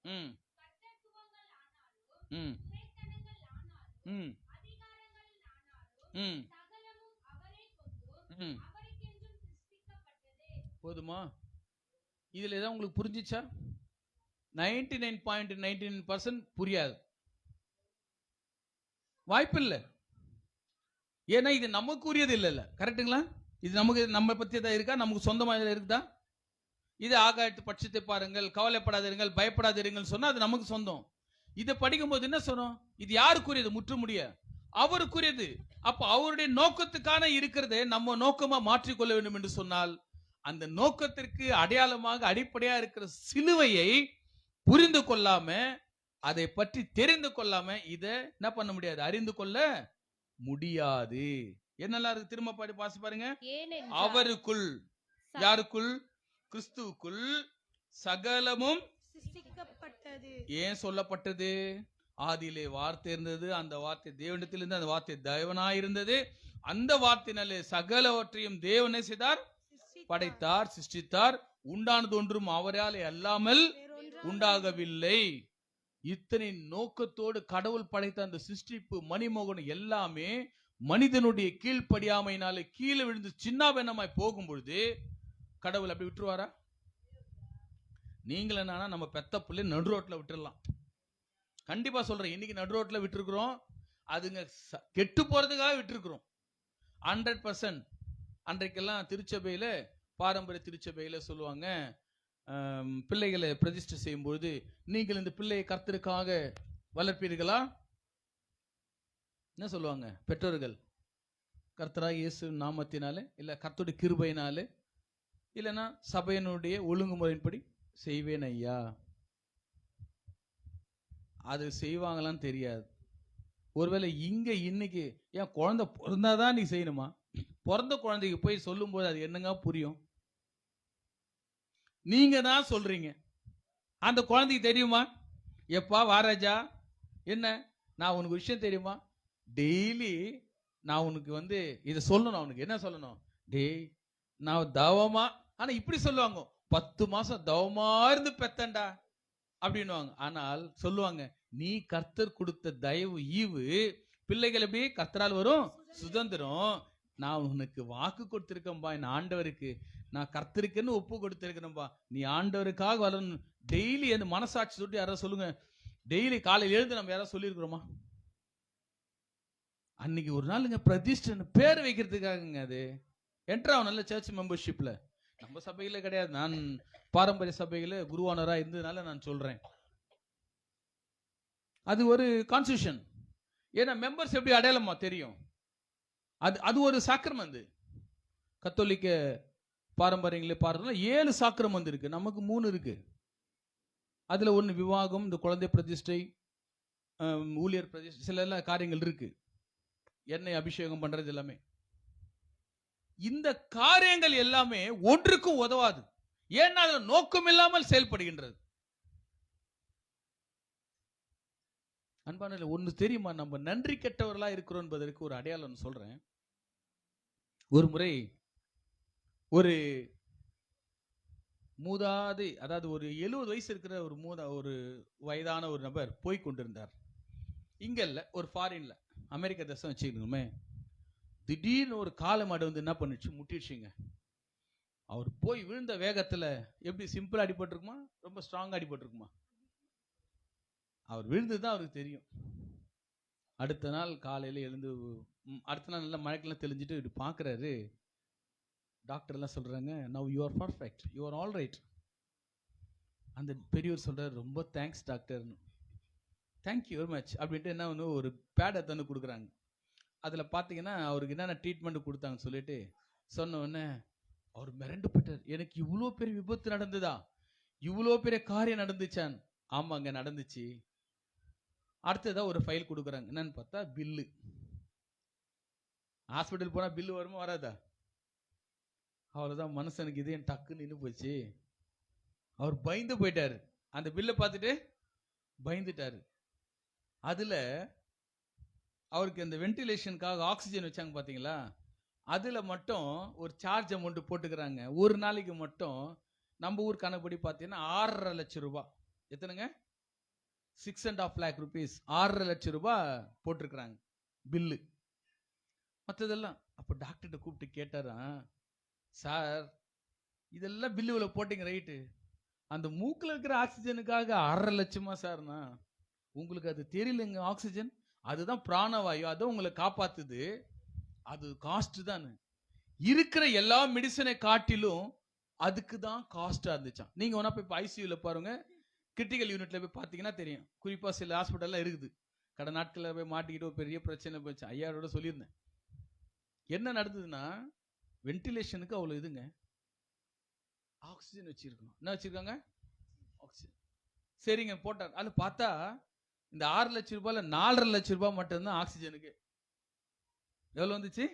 ம் ம் ம் ம் ம் போதுமா? இதுல ஏதாவது உங்களுக்கு புரிஞ்சிச்சா? 99.99% புரியாது, வாய்ப்பில்லை. ஏன்னா இது நமக்கு உரியது இல்லைல்ல, கரெக்டுங்களா? இது நமக்கு, நம்ம பத்தி தான் இருக்கா? நமக்கு சொந்தமா இருக்குதா? இது ஆகாயத்து பட்சத்தை பாருங்கள், கவலைப்படாதீர்கள், பயப்படாதீர்கள் சொன்னா அது நமக்கு சொந்தம். இதை படிக்கும்போது என்ன சொன்னோம்? இது யாருக்குரியது? முற்றுமுடிய அவருக்குரியது. அப்ப அவருடைய நோக்கத்துக்கான இருக்கிறதை நம்ம நோக்கமா மாற்றிக்கொள்ள வேண்டும் என்று சொன்னால், அந்த நோக்கத்திற்கு அடையாளமாக அடிப்படையா இருக்கிற சிலுவையை புரிந்து கொள்ளாம, அதை பற்றி தெரிந்து கொள்ளாம இதை என்ன பண்ண முடியாது, அறிந்து கொள்ள முடியாது. என்னெல்லாம் இருக்கு திரும்ப பாடி பாசி பாருங்க. அவருக்குள், யாருக்குள்? கிறிஸ்துவுக்குள் சகலமும் சிருஷ்டிக்கப்பட்டது. ஏன் சொல்லப்பட்டது? ஆதியிலே வார்த்தை இருந்தது, அந்த வார்த்தை தேவனிடத்தில் இருந்தது, அந்த வார்த்தை தேவனாயிருந்தது, அந்த வார்த்தையினாலே சகலவற்றையும் தேவனே செய்தார், படைத்தார், சிருஷ்டித்தார். உண்டானது ஒன்றும் அவராலே அல்லாமல் உண்டாகவில்லை. இத்தனை நோக்கத்தோடு கடவுள் படைத்த அந்த சிருஷ்டிப்பு, மணிமோகனம் எல்லாமே மனிதனுடைய கீழ்ப்படியாமையினாலே கீழே விழுந்து சின்னாபின்னமாய் போகும் பொழுது கடவுள் அப்படி விட்டுருவாரா? நீங்கள நானா நம்ம பெத்த பிள்ளை நடு ரோட்ல விட்டுறலாம். கண்டிப்பா சொல்றேன், இன்னைக்கு நடு ரோட்ல விட்டுருக்கிறோம், அதுங்க கெட்டு போறதுக்காக விட்டுருக்கிறோம் 100%. அன்றைக்கெல்லாம் திருச்சபையில, பாரம்பரிய திருச்சபையில சொல்லுவாங்க, பிள்ளைகளை பிரதிஷ்டை செய்யும் பொழுது, நீங்கள் இந்த பிள்ளையை கர்த்தருக்காக வளர்ப்பீர்களா? என்ன சொல்லுவாங்க பெற்றோர்கள்? கர்த்தராக இயேசு நாமத்தினாலே, இல்ல கர்த்தருடைய கிருபையினாலே, இல்லைன்னா சபையினுடைய ஒழுங்குமுறையின்படி செய்வேன் ஐயா. அது செய்வாங்களான்னு தெரியாது. ஒருவேளை இங்க இன்னைக்கு ஏன் குழந்தை பிறந்தாதான் நீ செய்யணுமா? பிறந்த குழந்தைக்கு போய் சொல்லும் போது அது என்னங்க புரியும்? நீங்க தான் சொல்றீங்க. அந்த குழந்தைக்கு தெரியுமா? எப்பா வாராஜா, என்ன நான் உனக்கு விஷயம் தெரியுமா? டெய்லி நான் உனக்கு இதை சொல்லணும். அவனுக்கு என்ன சொல்லணும்? டேய் நான் தவமா, ஆனா இப்படி சொல்லுவாங்க, 10 மாசம் தவமா இருந்து பெத்தண்டா அப்படின்னுவாங்க. ஆனால் சொல்லுவாங்க, நீ கர்த்தர் கொடுத்த தயவு ஈவு, பிள்ளைகள் எப்படி கர்த்தரால் வரும் சுதந்திரம். நான் உனக்கு வாக்கு கொடுத்திருக்கேன்பா, என் ஆண்டவருக்கு நான் கர்த்தருக்குன்னு ஒப்பு கொடுத்திருக்கிறேன்பா, நீ ஆண்டவருக்காக வரணும். டெய்லி அந்த மனசாட்சி தொட்டு யாராவது சொல்லுங்க, டெய்லி காலையில் எழுந்து நம்ம யாராவது சொல்லியிருக்கிறோமா? அன்னைக்கு ஒரு நாளுங்க பிரதிஷ்டன் பேர் வைக்கிறதுக்காகங்க. அது என்ட்ரு ஆகும் நல்ல சர்ச் மெம்பர்ஷிப்ல. நம்ம சபையில கிடையாது, நான் பாரம்பரிய சபையில குருவானரா இருந்ததுனால நான் சொல்றேன். அது ஒரு கான்ஸ்டிடியூஷன். ஏன்னா மெம்பர்ஸ் எப்படி அடையாளமா தெரியும்? அது ஒரு சாக்கிரமந்து. கத்தோலிக்க பாரம்பரியங்களே பார்த்தோம்னா 7 சாக்கிரமந்து இருக்கு, நமக்கு 3 இருக்கு. அதுல ஒன்று விவாகம், இந்த குழந்தை பிரதிஷ்டை, ஊழியர் பிரதிஷ்டை, சில எல்லாம் காரியங்கள் இருக்கு, எண்ணெய் அபிஷேகம் பண்றது எல்லாமே. இந்த காரியங்கள் எல்லாமே ஒன்றுக்கும் உதவாது. ஏன்னா அது நோக்கம் இல்லாமல் செயல்படுகின்றது. அன்பான ஒன்று தெரியுமா, நம்ம நன்றி கெட்டவர்களா இருக்கிறோம் என்பதற்கு ஒரு அடையாளம் சொல்றேன். ஒரு முறை ஒரு மூதாதை, அதாவது ஒரு 70 வயசு இருக்கிற ஒரு வயதான ஒரு நபர் போய் கொண்டிருந்தார். இங்க இல்ல, ஒரு ஃபாரின்ல, அமெரிக்கா தேசம் வச்சுக்கணுமே. திடீர்னு ஒரு காளை மாடு என்ன பண்ணுச்சு, முட்டிடுச்சுங்க. அவர் போய் விழுந்த வேகத்துல எப்படி சிம்பிளா அடிபட்டிருக்குமா, ரொம்ப ஸ்ட்ராங்கா அடிபட்டிருக்குமா? அவர் விழுந்ததுதான் அவருக்கு தெரியும். அடுத்த நாள் காலையில எழுந்து, அடுத்த நாள் நல்லா மழைக்கெல்லாம் தெளிஞ்சிட்டு இப்படி பாக்குறாரு. டாக்டர் எல்லாம் சொல்றாங்க, now you are perfect, you are all right. அந்த பெரியவர் சொல்றாரு, ரொம்ப thanks doctor, thank you very much அப்படின்ட்டு என்ன ஒரு பேடை தந்து கொடுக்குறாங்க. அதுல பாத்தீங்கன்னா அவருக்கு என்னென்ன ட்ரீட்மெண்ட் கொடுத்தாங்கன்னு சொல்லிட்டு சொன்ன உடனே அவர் மிரண்டு போயிட்டார். எனக்கு இவ்வளோ பெரிய விபத்து நடந்ததா, இவ்வளோ பெரிய காரியம் நடந்துச்சான்? ஆமாங்க நடந்துச்சு. அடுத்ததா ஒரு ஃபைல் கொடுக்குறாங்க. என்னன்னு பார்த்தா பில்லு. ஹாஸ்பிட்டல் போனா பில்லு வருமா வராதா? அவ்வளவுதான், மனுஷனுக்கு இதே டக்குன்னு நின்று போச்சு. அவர் பயந்து போயிட்டாரு. அந்த பில்லை பார்த்துட்டு பயந்துட்டாரு. அதுல அவருக்கு அந்த வென்டிலேஷனுக்காக ஆக்சிஜன் வச்சாங்க பாத்தீங்களா, அதுல மட்டும் ஒரு சார்ஜ் அமௌண்ட் போட்டுக்கிறாங்க. ஒரு நாளைக்கு மட்டும் நம்ம ஊர் கணக்குப்படி பார்த்தீங்கன்னா 6.5 லட்சம் ரூபாய். எத்தனைங்க? 6.5 lakh rupees. 6.5 லட்சம் ரூபாய் போட்டிருக்கிறாங்க பில்லு. மற்றதெல்லாம் அப்போ டாக்டர்கிட்ட கூப்பிட்டு கேட்டாராம், சார் இதெல்லாம் பில்லு இவ்வளோ போட்டிங்க ரைட்டு, அந்த மூக்கில் இருக்கிற ஆக்சிஜனுக்காக 6.5 லட்சமா சார்னா? உங்களுக்கு அது தெரியலங்க. ஆக்சிஜன் அதுதான் பிராணவாயு, அதுதான் உங்களை காப்பாத்துது, அது காஸ்ட் தான். இருக்கிற எல்லா மெடிசனை காட்டிலும் அதுக்கு தான் காஸ்டா இருந்துச்சான். நீங்க வேணா போய் ஐசியூல பாருங்க, கிரிட்டிக்கல் யூனிட்ல போய் பார்த்தீங்கன்னா தெரியும். குறிப்பா சில ஹாஸ்பிட்டல்லாம் இருக்குது. கடந்த நாட்களில் போய் மாட்டிக்கிட்டு ஒரு பெரிய பிரச்சனை போச்சு. ஐயாவோட சொல்லியிருந்தேன். என்ன நடந்ததுன்னா, வென்டிலேஷனுக்கு அவ்வளோ இதுங்க, ஆக்சிஜன் வச்சிருக்கணும். என்ன வச்சிருக்காங்க? ஆக்சிஜன். சரிங்க போட்டார். அது பார்த்தா இந்த 6 லட்சம் ரூபாயில 4.5 லட்சம் ரூபாய் மட்டும்தான் ஆக்சிஜனுக்கு. எவ்வளவு வந்துச்சு?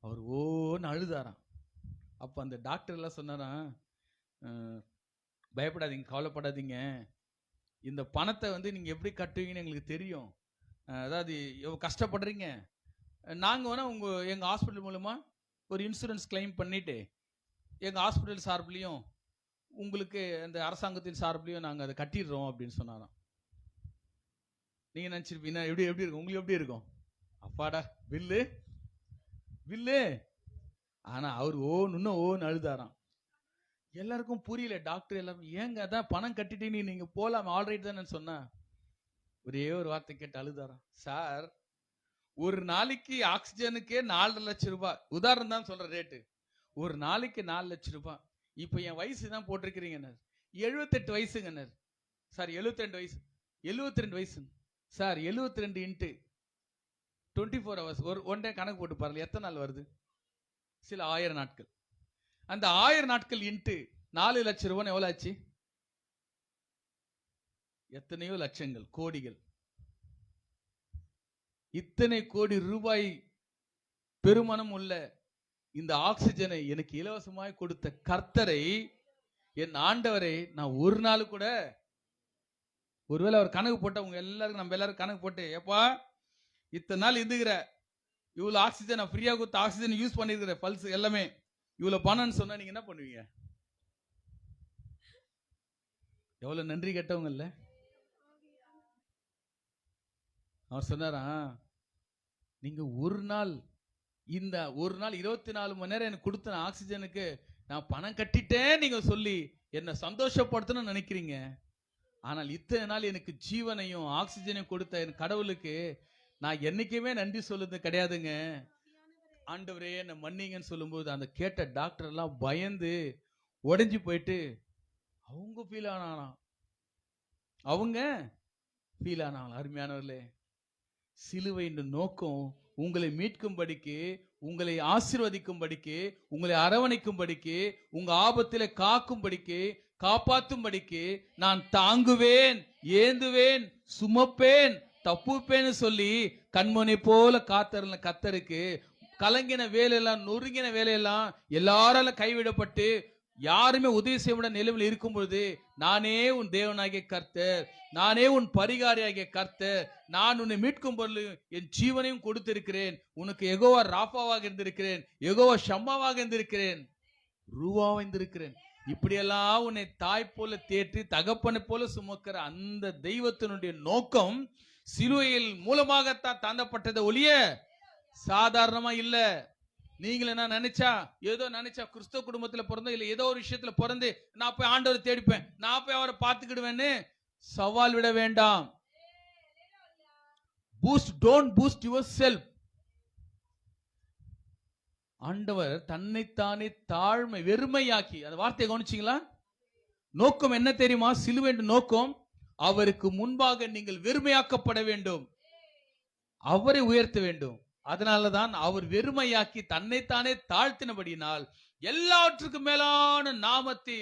அவர் ஓன்னு அழுதாராம். அப்ப அந்த டாக்டர் எல்லாம் சொன்னாராம், பயப்படாதீங்க, கவலைப்படாதீங்க, இந்த பணத்தை வந்து நீங்க எப்படி கட்டுவீங்கன்னு எங்களுக்கு தெரியும். அதாவது எவ்வளவு கஷ்டப்படுறீங்க, நாங்க வேணா எங்க ஹாஸ்பிட்டல் மூலமா ஒரு இன்சூரன்ஸ் கிளைம் பண்ணிட்டு எங்க ஹாஸ்பிட்டல் சார்பிலையும் உங்களுக்கு அந்த அரசாங்கத்தின் சார்பிலையும் நாங்க அதை கட்டிடுறோம் அப்படின்னு சொன்னாராம். நீங்க நினைச்சிருப்பீங்க எப்படி இருக்கும், உங்களுக்கு எப்படி இருக்கும்? அப்பாடா பில்லு பில்லு. ஆனா அவர் ஓன்னு அழுதாராம். எல்லாருக்கும் புரியல. டாக்டர் எல்லாரும், ஏங்க அதான் பணம் கட்டிட்டீங்க, நீங்க போலாம், ஆல்ரைட் தானே சொன்னா. ஒரே ஒரு வார்த்தை கேட்டு அழுதாராம். சார் ஒரு நாளைக்கு ஆக்சிஜனுக்கே 4.5 லட்சம் ரூபாய், உதாரணம் தான் சொல்ற ரேட்டு, ஒரு நாளைக்கு 4 லட்சம் ரூபாய். இப்ப என் வயசு தான் போட்டிருக்கிறீங்க, 78 வயசுங்க சார், 72 வயசு, 72 வயசு சார். 72 இன்ட்டு 24 hours, ஒரு ஒன் டே கணக்கு போட்டு பாருங்க, எத்தனை நாள் வருது? சில 1000 நாட்கள். அந்த 1000 நாட்கள் இன்ட்டு 4 லட்சம் ரூபாய் எவ்வளவு ஆச்சு? எத்தனையோ லட்சங்கள், கோடிகள். இத்தனை கோடி ரூபாய் பெருமனம் உள்ள இந்த ஆக்சிஜனை எனக்கு இலவசமாய் கொடுத்த கர்த்தரை, என் ஆண்டவரை நான் ஒரு நாள் கூட, ஒருவேளை அவர் கணக்கு போட்ட உங்க எல்லாருக்கும், நம்ம எல்லாரும் கணக்கு போட்டு, எப்பா இத்தனை நாள் இருந்துக்கிற, இவ்வளவு ஆக்சிஜன் ஃப்ரீயா கொடுத்த ஆக்சிஜன் யூஸ் பண்ணிருக்கிற, பல்ஸ் எல்லாமே இவ்வளவு பணம்னு சொன்னா நீங்க என்ன பண்ணுவீங்க? எவ்வளவு நன்றி கேட்டவங்க இல்ல. அவர் சொன்னாரா, நீங்க ஒரு நாள், இந்த ஒரு நாள் 24 மணி நேரம் எனக்கு கொடுத்த ஆக்சிஜனுக்கு நான் பணம் கட்டிட்டேன் நீங்க சொல்லி என்ன சந்தோஷப்படுத்தணும்னு நினைக்கிறீங்க. ஆனால் இத்தனை நாள் எனக்கு ஜீவனையும் ஆக்சிஜனையும் கொடுத்த என் கடவுளுக்கு நான் என்னைக்குமே நன்றி சொல்லுறது கிடையாதுங்க. ஆண்டவரே என்ன மன்னிங்கன்னு சொல்லும்போது அந்த கேட்ட டாக்டர் எல்லாம் பயந்து உடைஞ்சு போயிட்டு அவங்க ஃபீல் ஆனாலாம். அருமையானவர்களே, சிலுவையின் நோக்கம் உங்களை மீட்கும்படிக்கு, உங்களை ஆசீர்வதிக்கும்படிக்கு, உங்களை அரவணைக்கும்படிக்கு, உங்க ஆபத்திலே காக்கும்படிக்கு, காப்பாத்தும்படிக்கு, நான் தாங்குவேன், ஏந்துவேன், சுமப்பேன், தப்புப்பேன்னு சொல்லி கண்மணி போல காத்தருள கத்தருக்கு கலங்கின வேலையெல்லாம், நொறுங்கின வேலையெல்லாம் எல்லாரால கைவிடப்பட்டு யாருமே உதவி செய்ய நிலைமையில் இருக்கும் பொழுது, நானே உன் தேவனாகிய கர்த்தர், நானே உன் பரிகாரியாகிய கர்த்தர், நான் உன்னை மீட்கும் பொருள் என் ஜீவனையும் கொடுத்திருக்கிறேன், உனக்கு யெகோவா ராஃபாவாக இருந்திருக்கிறேன், யெகோவா ஷம்மாவாக இருந்திருக்கிறேன், ரூவாவாக இருந்திருக்கிறேன். இப்படியெல்லாம் உன்னை தாய் போல தேற்றி தகப்பனை போல சுமக்கிற அந்த தெய்வத்தினுடைய நோக்கம் சிலுவையில் மூலமாகத்தான் தாண்டப்பட்டதை ஒழிய சாதாரணமா இல்ல. நீங்கள என்ன நினைச்சா, ஏதோ நினைச்சா கிறிஸ்தவ குடும்பத்துல பிறந்த, இல்ல ஏதோ ஒரு விஷயத்துல பிறந்து நான் போய் ஆண்டவரை தேடிப்பேன், நான் போய் அவரை பார்த்துக்கிடுவேன்னு சவால் விட வேண்டாம். Don't boost your self. ஆண்டவர் தன்னைத்தானே தாழ்மை வெறுமையாக்கி, அந்த வார்த்தையை கவனிச்சீங்களா? நோக்கம் என்ன தெரியுமா? சிலுவை நோக்கம் அவருக்கு முன்பாக நீங்கள் வெறுமையாக்கப்பட வேண்டும், அவரை உயர்த்த வேண்டும். அதனாலதான் அவர் வெறுமையாக்கி தன்னைத்தானே தாழ்த்தினபடியினால் எல்லாவற்றுக்கும் மேலான நாமத்தை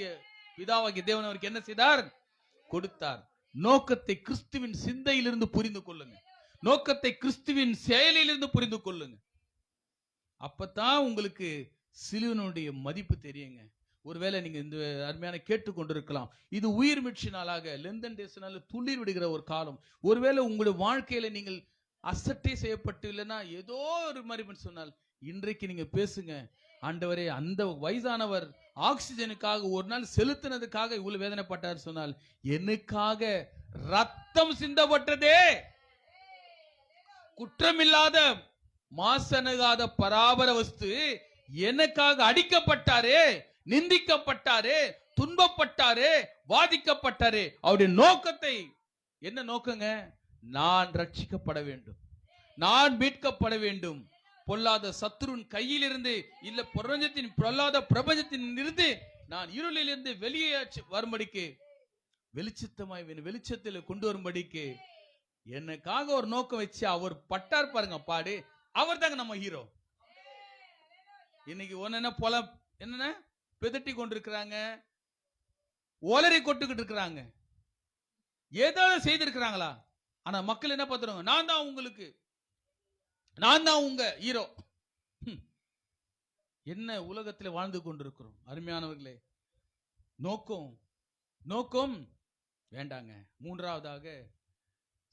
பிதாவாகிய தேவன் அவருக்கு என்ன செய்தார்? கொடுத்தார். நோக்கத்தை கிறிஸ்துவின் சிந்தையிலிருந்து புரிந்து கொள்ளுங்க, நோக்கத்தை கிறிஸ்துவின் செயலிலிருந்து புரிந்து கொள்ளுங்க. அப்பதான் உங்களுக்கு சிலுவனுடைய மதிப்பு தெரியுங்க. ஒருவேளை நீங்க இந்த அருமையான கேட்டுக்கொண்டிருக்கலாம், இது உயிர் மீட்சி நாளாக, லெந்தன் டேஸ்னால துளிர் விடுகிற ஒரு காலம். ஒருவேளை உங்களுடைய வாழ்க்கையில நீங்கள் அசட்டை செய்யப்பட்டு, இல்லைன்னா ஏதோ ஒரு மாதிரி சொன்னால், இன்றைக்கு நீங்க பேசுங்க, ஆண்டவரே அந்த வயதானவர் ஆக்சிஜனுக்காக ஒரு நாள் செலுத்தினதுக்காக இவ்வளவு வேதனைப்பட்டார் சொன்னால், எனக்காக ரத்தம் சிந்தப்பட்டதே, குற்றமில்லாத மாசனகாத பராபர வஸ்து எனக்காக அடிக்கப்பட்டாரே, நிந்திக்கப்பட்டாரே, துன்பப்பட்டாரே, வாதிக்கப்பட்டாரே. அவருடைய நோக்கத்தை என்ன நோக்கங்க? நான் ரட்சிக்கப்பட வேண்டும், நான் மீட்கப்பட வேண்டும், பொல்லாத சத்துருவின் கையிலிருந்து இல்ல பிரபஞ்சத்தின் பொல்லாத பிரபஞ்சத்தின் இருந்து நான் இருளிலிருந்து வெளியே வரும்படிக்கு வெளிச்சத்தமாய் வெளிச்சத்தில் கொண்டு வரும்படிக்கு எனக்காக ஒரு நோக்கம் வச்சு அவர் பட்டார் பாருங்க பாடு. அவர் தாங்க நம்ம ஹீரோ. இன்னைக்கு ஒன்னு போல என்ன பிதட்டி கொண்டிருக்கிறாங்க, ஓலரை கொட்டுக்கிட்டு இருக்கிறாங்க, ஏதாவது செய்திருக்கிறாங்களா? ஆனா மக்கள் என்ன பார்த்துருவாங்க? நான் தான் உங்களுக்கு, நான் தான் உங்க ஹீரோ. என்ன உலகத்தில் வாழ்ந்து கொண்டிருக்கிறோம் அருமையானவர்களே. நோக்கம் நோக்கம் வேண்டாங்க. மூன்றாவதாக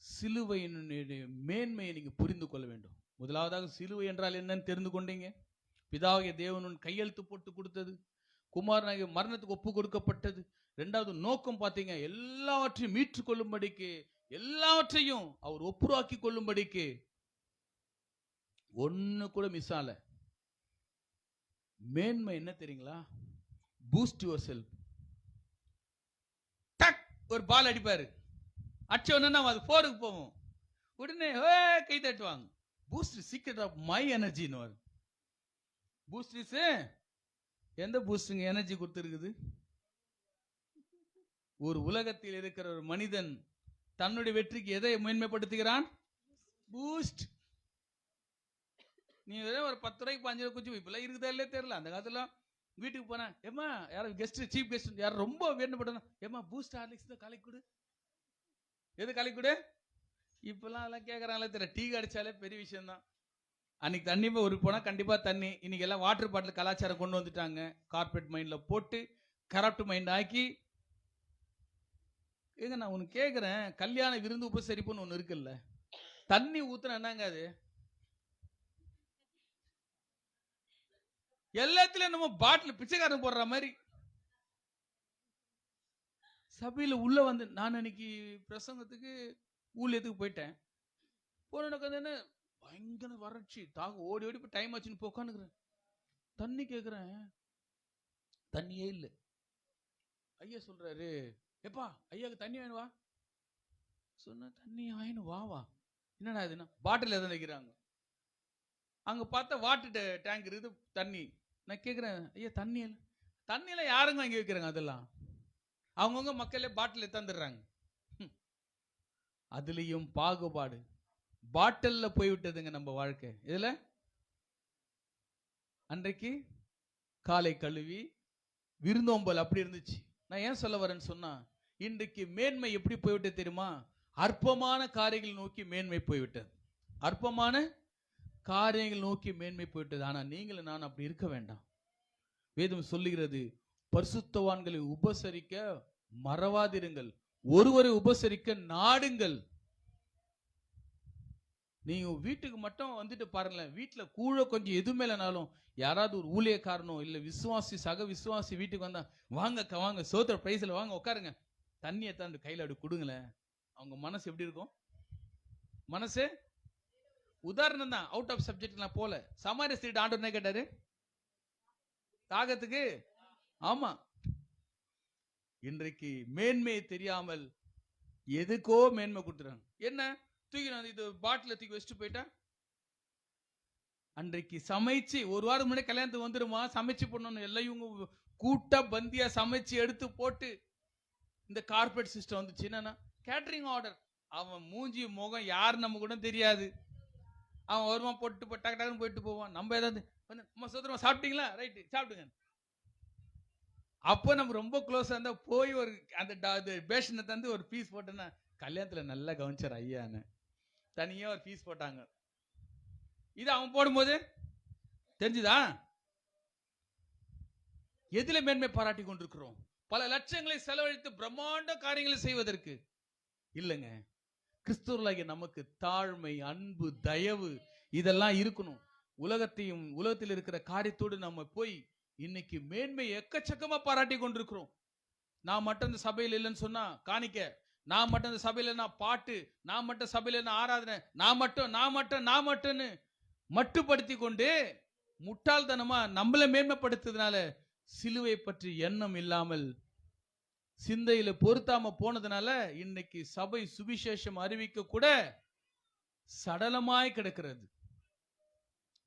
சிலுவையினுடைய மேன்மையை நீங்க புரிந்து கொள்ள வேண்டும். முதலாவதாக சிலுவை என்றால் என்னன்னு தெரிந்து கொண்டீங்க. பிதாகிய தேவனுன் கையெழுத்து போட்டு கொடுத்தது, குமாரனாகிய மரணத்துக்கு ஒப்பு கொடுக்கப்பட்டது. இரண்டாவது நோக்கம் பார்த்தீங்க, எல்லாவற்றையும் மீட்டுக் கொள்ளும்படிக்கு, எல்லாவற்றையும் அவர் ஒப்புராக்கி கொள்ளும்படிக்கு. ஒண்ணு கூட மிஸ் ஆல. மேன்மை என்ன தெரியுங்களா? Boost your self. டக் ஒரு பால் அடிப்பாரு, அடிச்சோன்னா அது போருக்கு போவோம், உடனே கை தட்டுவாங்க. பூஸ்ட் சீக்ரெட் ஆஃப் மை எனர்ஜின்னு. பூஸ்ட் இஸ் எந்த பூஸ்டுங்க எனர்ஜி கொடுத்துருக்குது? ஒரு உலகத்தில் இருக்கிற ஒரு மனிதன் தன்னுடைய வெற்றிக்கு எதை மேன்மைப்படுத்துகிறான்? பூஸ்ட். நீ ஒரு 10 ரூபாய்க்கு 5 ரூபாய் குச்சி இப்பெல்லாம் இருக்குதா இல்லையே தெரியல. அந்த காலத்துல வீட்டுக்கு போனா, ஏமா யாரும் கெஸ்ட், சீஃப் கெஸ்ட் யாரும் ரொம்ப வேண்டப்பட்டா, ஏமா பூஸ்ட் ஹார்லிக்ஸ் தான் கலக்கி கொடு. எது கலக்கி கொடு? இப்பெல்லாம் அதெல்லாம் கேட்கறாங்களே தெரியல. டீ அடிச்சாலே பெரிய விஷயம் தான். அன்னைக்கு தண்ணி ஒரு போனா கண்டிப்பா தண்ணி. இன்னைக்கு எல்லாம் வாட்டர் பாட்டில் கலாச்சாரம் கொண்டு வந்துட்டாங்க. கார்பரேட் மைண்ட்ல போட்டு கரப்ட் மைண்ட் ஆக்கி. ஏங்க நான் உனக்கு கேட்கிறேன், கல்யாண விருந்து உபசரிப்புன்னு ஒண்ணு இருக்குல்ல, தண்ணி ஊத்துனா என்னங்க அது? எல்லாத்துலயும் நம்ம பாட்டில் பிச்சைக்காரன் போடுற மாதிரி. சபையில உள்ள வந்து நான் அன்னைக்கு பிரசங்கத்துக்கு ஊழியத்துக்கு போயிட்டேன். போன என்ன பயங்கர வறட்சி, தாக ஓடி ஓடி போய் டைம் ஆச்சுன்னு போய் உட்காந்துக்கிறேன். தண்ணி கேட்கிறேன், தண்ணியே இல்லை. ஐயா சொல்றாரு, எப்பா ஐயாவுக்கு தண்ணி வேணும் வா. சொன்ன தண்ணி ஆயின்னு வா. என்னடா இதுன்னா பாட்டில் எதாவது வைக்கிறாங்க. அங்க பார்த்தா வாட்டர் டேங்க் இருக்குது, தண்ணி. நான் கேட்கிறேன், ஐயா தண்ணி இல்லை. தண்ணியில யாருங்க அங்கே வைக்கிறாங்க? அதெல்லாம் அவங்கவுங்க மக்களே பாட்டில் எடுத்தாந்துடுறாங்க. அதுலயும் பாகுபாடு. பாட்டில்ல போய்விட்டதுங்க நம்ம வாழ்க்கை. இதுல அன்றைக்கு காலை கழுவி விருந்தோம்பல் அப்படி இருந்துச்சு. நான் ஏன் சொல்ல வரேன்னு சொன்னா, இன்றைக்கு மேன்மை எப்படி போய்விட்டது தெரியுமா? அற்பமான காரியங்கள் நோக்கி மேன்மை போய்விட்டது. அற்பமான காரியங்கள் நோக்கி மேன்மை போய்விட்டது. ஆனா நீங்களும் நான் அப்படி இருக்க வேண்டாம். வேதம் சொல்லுகிறது, பரிசுத்தவான்களை உபசரிக்க மறவாதிருங்கள், ஒருவரை உபசரிக்க நாடுங்கள். நீங்க வீட்டுக்கு மட்டும் வந்துட்டு பாருங்களேன், வீட்டுல கூட கொஞ்சம் எதுவுமே இல்லைனாலும் யாராவது ஒரு ஊழியக்காரனோ இல்ல விசுவாசி சக விசுவாசி வீட்டுக்கு வந்தா, வாங்க வாங்க சோத்திர பிரைஸ்ல வாங்க உட்காருங்க, தண்ணியை தாண்டு கையில அப்படி கொடுங்களேன். அவங்க மனசு எப்படி இருக்கும்? மனசு உதாரணம் தான், அவுட் ஆஃப் சப்ஜெக்ட் நான் போல. சமாரிய ஸ்திரீ ஆண்டவர் என்ன கேட்டாரு? தாகத்துக்கு. ஆமா, இன்றைக்கு மேன்மையை தெரியாமல் எதுக்கோ மேன்மை கொடுத்துறாங்க. என்ன தூக்கி இது பாட்டில தூக்கி வச்சுட்டு போயிட்டா, அன்றைக்கு சமைச்சு ஒரு வாரம் முன்னாடி கல்யாணத்துக்கு வந்துருமா, சமைச்சு பண்ணணும், எல்லாம் கூட்டா பந்தியா சமைச்சு எடுத்து போட்டு. இந்த கார்பரேட் சிஸ்டம் வந்துச்சு. என்னன்னா கேட்டரிங் ஆர்டர். அவன் மூஞ்சி முகம் யாரு நம்ம கூட தெரியாது. அவன் வருவான், போட்டு டக்கு டக்குன்னு போயிட்டு போவான். நம்ம ஏதாவது சோதரமா சாப்பிட்டீங்களா, ரைட்டு சாப்பிடுங்க. அப்போ நம்ம ரொம்ப க்ளோஸா இருந்தா போய் ஒரு அந்த பேஷனை தந்து ஒரு பீஸ் போட்டேன்னா, கல்யாணத்துல நல்லா கவனிச்சார் ஐயான்னு தனியா ஒரு பீஸ் போட்டாங்க. இது அவன் போடும்போது தெரிஞ்சுதா? எதுல மேன்மை பாராட்டி கொண்டிருக்கிறோம்? பல லட்சங்களை செலவழித்து பிரம்மாண்ட காரியங்களை செய்வதற்கு இல்லைங்க. கிறிஸ்துவர்களாகிய நமக்கு தாழ்மை, அன்பு, தயவு இதெல்லாம் இருக்கணும். உலகத்தையும் உலகத்தில் இருக்கிற காரியத்தோடு நம்ம போய் இன்னைக்கு மேன்மை எக்கச்சக்கமா பாராட்டி கொண்டிருக்கிறோம். நான் மட்டும் இந்த சபையில் இல்லைன்னு சொன்னா காணிக்க, நான் மட்டும் இந்த சபையில நான் பாட்டு, நான் மட்டும் சபையில நான் ஆராதனை, நான் மட்டும்னு மட்டுப்படுத்தி கொண்டு முட்டாள்தனமா நம்மள மேன்மைப்படுத்துறதுனால சிலுவை பற்றி எண்ணம் இல்லாமல் சிந்தையில பொருத்தாம போனதுனால இன்னைக்கு சபை சுவிசேஷம் அறிவிக்க கூட சடலமாய் கிடக்கிறது.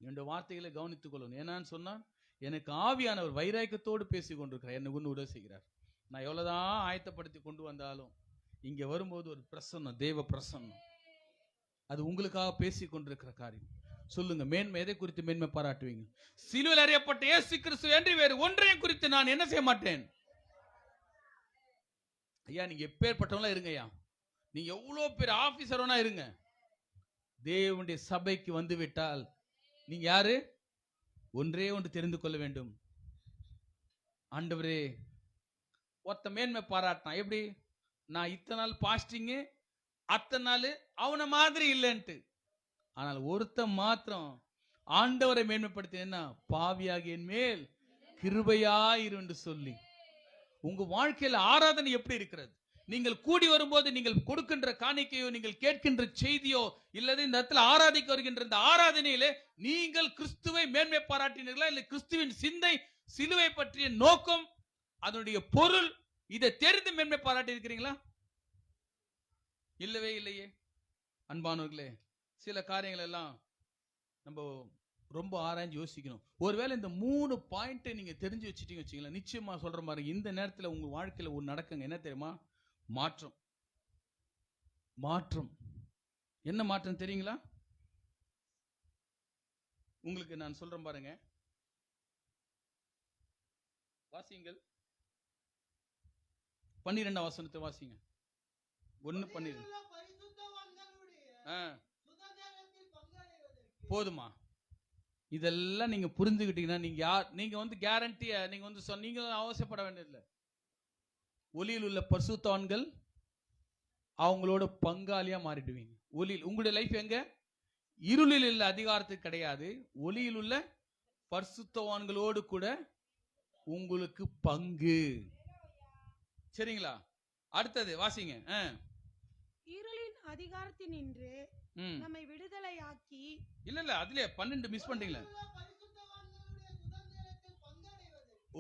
என்னுடைய வார்த்தைகளை கவனித்துக் கொள்ளணும். என்னன்னு சொன்னா, எனக்கு ஆவியானவர் வைராக்கியத்தோடு பேசி கொண்டிருக்கிறார், என்னை கொண்டு உதவி செய்கிறார். நான் எவ்வளவுதான் ஆயத்தப்படுத்தி கொண்டு வந்தாலும் இங்க வரும்போது ஒரு பிரசன்னம், தேவ பிரசன்னம், அது உங்களுக்காக பேசி கொண்டிருக்கிற காரியம். சொல்லுங்க, மேன்மை எதை குறித்து மேன்மை பாராட்டுவீங்க? சிலுவையில் அறியப்பட்ட இயேசு கிறிஸ்து என்று வேறு ஒன்றையும் குறித்து நான் என்ன செய்ய மாட்டேன். ஐயா, நீங்க எப்பேற்பட்டவங்களா இருங்க ஐயா, நீங்க எவ்வளவு பேர் ஆபீசர்னா இருங்க, தேவனுடைய சபைக்கு வந்து விட்டால் நீங்க யாரு? ஒன்றே ஒன்று தெரிந்து கொள்ள வேண்டும். ஆண்டவரே, ஒருத்த மேன்மை பாராட்டினான். எப்படி? நான் இத்தனை நாள் பாஸ்டிங்கு, அத்தனை நாள் அவனை மாதிரி இல்லைன்ட்டு. ஆனால் ஒருத்த மாத்திரம் ஆண்டவரை மேன்மைப்படுத்தினா, பாவியாகி என் மேல் கிருபையாயிரு என்று சொல்லி. உங்க வாழ்க்கையில் ஆராதனை எப்படி இருக்கிறது? நீங்கள் கூடி வரும்போது நீங்கள் கொடுக்கின்ற காணிக்கையோ, நீங்கள் கேட்கின்ற செய்தியோ, இல்லது இந்த இடத்துல ஆராதிக்க வருகின்ற இந்த ஆராதனையிலே நீங்கள் கிறிஸ்துவை மேன்மை பாராட்டினீர்களா? இல்லை கிறிஸ்துவின் சிந்தை, சிலுவை பற்றிய நோக்கம், அதனுடைய பொருள், இதை தெரிந்து மேன்மை பாராட்டி இருக்கிறீங்களா? இல்லவே இல்லையே. அன்பானவர்களே, சில காரியங்கள் எல்லாம் நம்ம ரொம்ப ஆராய்ஞ்சு யோசிக்கணும். ஒருவேளை இந்த 3 பாயிண்ட் நீங்க தெரிஞ்சு வச்சுட்டீங்க வச்சுங்களேன், நிச்சயமா சொல்ற மாதிரி இந்த நேரத்தில் உங்க வாழ்க்கையில ஒன்று நடக்குங்க. என்ன தெரியுமா? மாற்றம். மாற்றம். என்ன மாற்றம் தெரியுங்களா? உங்களுக்கு நான் சொல்றேன் பாருங்க, வாசிங்கள். 12ஆம் வசனத்தை வாசிங்க. 1:12. போதுமா? இதெல்லாம் நீங்க புரிஞ்சுக்கிட்டீங்கன்னா நீங்க யார்? நீங்க வந்து கேரண்டியா நீங்க வந்து நீங்க அவசியப்பட வேண்டியதில்லை. ஒளியில் உள்ள பரிசுத்தவான்கள் அவங்களோட பங்காளியா மாறிடுவீங்க. ஒளியில் உங்களுடைய லைஃப் எங்க? இருளில் உள்ள அதிகாரத்துக்கு கிடையாது, ஒளியில் உள்ள பரிசுத்தவான்களோடு கூட உங்களுக்கு பங்கு. சரிங்களா? அடுத்தது வாசிங்க. இருளின் அதிகாரத்தினின்று நம்மை விடுதலையாக்கி. இல்ல அதுல 12 மிஸ் பண்ணிட்டீங்களா?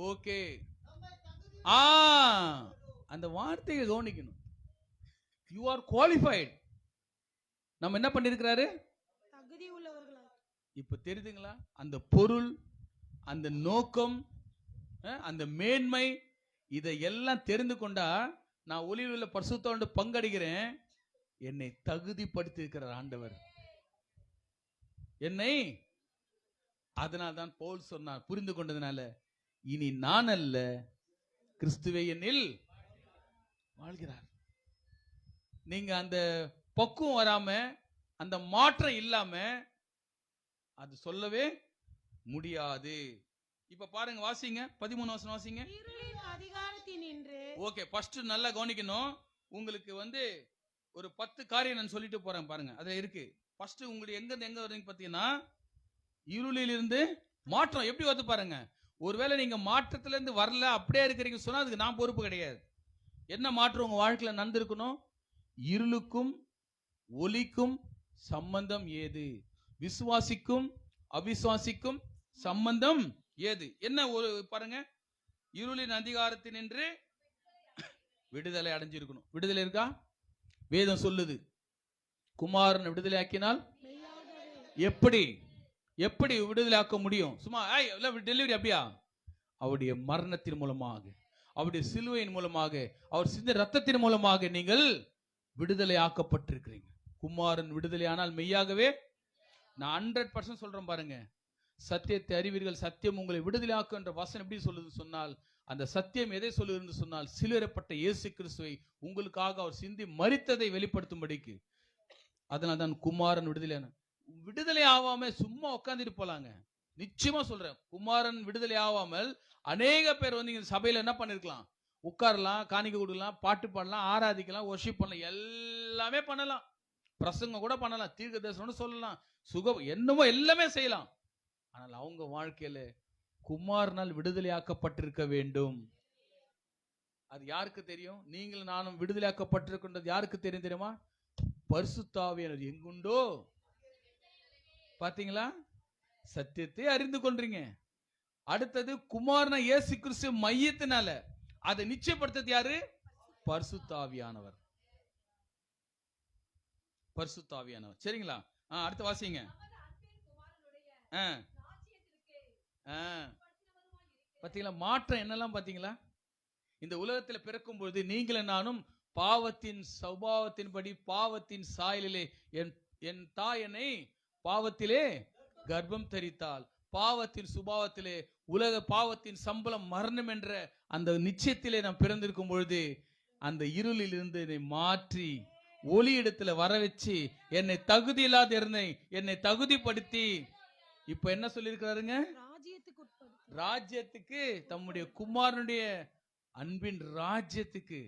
ஓகே, அந்த வார்த்தையை கவனிக்கணும். You are qualified. நம்ம என்ன பண்ணிருக்கிறாரு? தகுதி உள்ளவர்களா. இப்ப தெரியுதுங்களா? அந்த பொருள், அந்த நோக்கம், அந்த மேன்மை, இதை எல்லாம் தெரிந்து கொண்டா நான் ஒளியில் உள்ள பரிசுத்தோடு பங்கடைகிறேன். என்னை தகுதிப்படுத்தி இருக்கிறார் ஆண்டவர் என்னை. அதனால்தான் பவுல் சொன்னார், புரிந்து கொண்டதுனால, இனி நான் அல்ல, கிறிஸ்துவே என்னில் வாழ்கிறார். நீங்க அந்த பக்குவம் வராம, அந்த மாற்றம் இல்லாம அது சொல்லவே முடியாது. இப்ப பாருங்க, வாசிங்க 13 வசனம் வாசிங்க. ஓகே, ஃபர்ஸ்ட் நல்லா கவனிக்கணும். உங்களுக்கு வந்து ஒரு 10 காரியம் நான் சொல்லிட்டு போறேன் பாருங்க, அதுல இருக்கு. ஃபர்ஸ்ட் உங்களுக்கு எங்க வருவீங்க பாத்தீங்கன்னா, இருளில் இருந்து மாற்றம் எப்படி வந்து பாருங்க. ஒருவேளை நீங்க மாற்றத்துல இருந்து வரல, அப்படியே இருக்கிறீங்க சொன்னா அதுக்கு நான் பொறுப்பு கிடையாது. என்ன மாற்றம் உங்க வாழ்க்கையில நடந்திருக்கணும்? இருளுக்கும் ஒளிக்கும் சம்பந்தம் ஏது? விசுவாசிக்கும் அவிசுவாசிக்கும் சம்பந்தம் ஏது? என்ன ஒரு பாருங்க, இருளின் அதிகாரத்தினின்று விடுதலை அடைஞ்சிருக்கணும். விடுதலை இருக்கா? வேதம் சொல்லுது, குமாரன் விடுதலை ஆக்கினால் எப்படி எப்படி விடுதலை ஆக்க முடியும்? சும்மா டெலிவரி அப்படியா? அவருடைய மரணத்தின் மூலமாக, அவருடைய சிலுவையின் மூலமாக, அவர் சிந்த ரத்தத்தின் மூலமாக நீங்கள் விடுதலை ஆக்கப்பட்டிருக்கிறீங்க. குமாரன் விடுதலை ஆனால் மெய்யாகவே, நான் 100% சொல்றேன் பாருங்க, சத்தியத்தை அறிவீர்கள், சத்தியம் உங்களை விடுதலை ஆக்கும் என்ற வசனம் எப்படி சொல்லுது சொன்னால், அந்த சத்தியம் எதை சொல்லுது சொன்னால், சிலுவைப்பட்ட இயேசு கிறிஸ்துவை உங்களுக்காக அவர் சிந்தி மரித்ததை வெளிப்படுத்தும்படிக்கு. அதனால தான் குமாரன் விடுதலை ஆகாம சும்மா உட்காந்துட்டு போலாங்க. நிச்சயமா சொல்றேன், குமாரன் விடுதலை ஆகாமல் அநேக பேர் வந்து இங்க சபையில என்ன பண்ணிருக்கலாம்? உட்காரலாம், காணிக்கை கொடுக்கலாம், பாட்டு பாடலாம், ஆராதிக்கலாம், வொர்ஷிப் பண்ணலாம், எல்லாமே பண்ணலாம், பிரசங்கம் கூட பண்ணலாம், தீர்க்க தரிசனம் சொல்லலாம், சுகம் என்னமோ எல்லாமே செய்யலாம். ஆனால் அவங்க வாழ்க்கையில குமாரனால் விடுதலையாக்கப்பட்டிருக்க வேண்டும். அது யாருக்கு தெரியும்? நீங்களும் நானும் விடுதலையாக்கப்பட்டிருக்கின்றது யாருக்கு தெரியும் தெரியுமா? பரிசுத்த ஆவியானவர் எங்குண்டோ, பாத்தீங்களா, சத்தியத்தை அறிந்து கொள்றீங்க. அடுத்தது குமாரன இயேசு கிறிஸ்து மையத்தினால அதை நிச்சயப்படுத்தது யாரு? பரிசுத்த ஆவியானவர். பரிசுத்த ஆவியானவர். சரிங்களா? அடுத்து வாசிங்க. பாத்தீங்களா மாற்றம் என்னெல்லாம் பாத்தீங்களா? இந்த உலகத்தில் பிறக்கும் பொழுது நீங்களும் நானும் பாவத்தின் சுபாவத்தின்படி பாவத்தின் சாயலிலே என் தாய் என்னை பாவத்திலே கர்ப்பம் தரித்தாள். பாவத்தின் சுபாவத்திலே உலக பாவத்தின் சம்பளம் மரணம் என்ற அந்த நிச்சயத்திலே நான் பிறந்திருக்கும் பொழுது அந்த இருளில் இருந்து என்னை மாற்றி ஒளி இடத்துல வர வச்சு என்னை தகுதி இல்லாத இருந்தேன், என்னை தகுதிப்படுத்தி இப்ப என்ன சொல்லியிருக்கிறாருங்க? ராஜ்யத்துக்கு, தம்முடைய குமாரனுடைய அன்பின் ராஜ்யத்துக்கு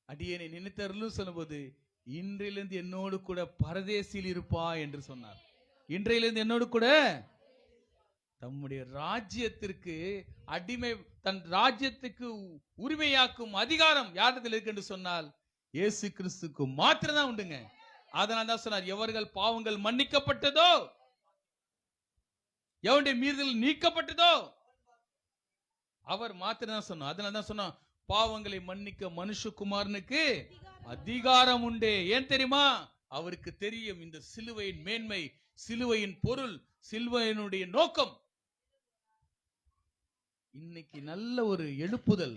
அடியேனை நினைத்தருளும் சொல்லும்போது இன்றையிலிருந்து என்னோடு கூட பரதேசியில் இருப்பா என்று சொன்னார். இன்றையிலிருந்து என்னோடு கூட தம்முடைய ராஜ்யத்திற்கு அடிமை, தன் ராஜ்யத்துக்கு உரிமையாக்கும் அதிகாரம் யாரிடத்தில் இருக்கு என்று சொன்னால் இயேசு கிறிஸ்துக்கு மாத்திரம் தான் உண்டுங்க. அதனால தான் சொன்னார், எவர்கள் பாவங்கள் மன்னிக்கப்பட்டதோ, எவனுடைய மீறுதல் நீக்கப்பட்டதோ அவர் மாத்திரம் தான் சொன்னார். அதனால தான் சொன்னா பாவங்களை மன்னிக்க மனுஷகுமாரனுக்கு அதிகாரம் உண்டு. ஏன் தெரியுமா? அவருக்கு தெரியும் இந்த சிலுவையின் மேன்மை, சிலுவையின் பொருள், சிலுவையினுடைய நோக்கம். இன்னைக்கு நல்ல ஒரு எழுப்புதல்,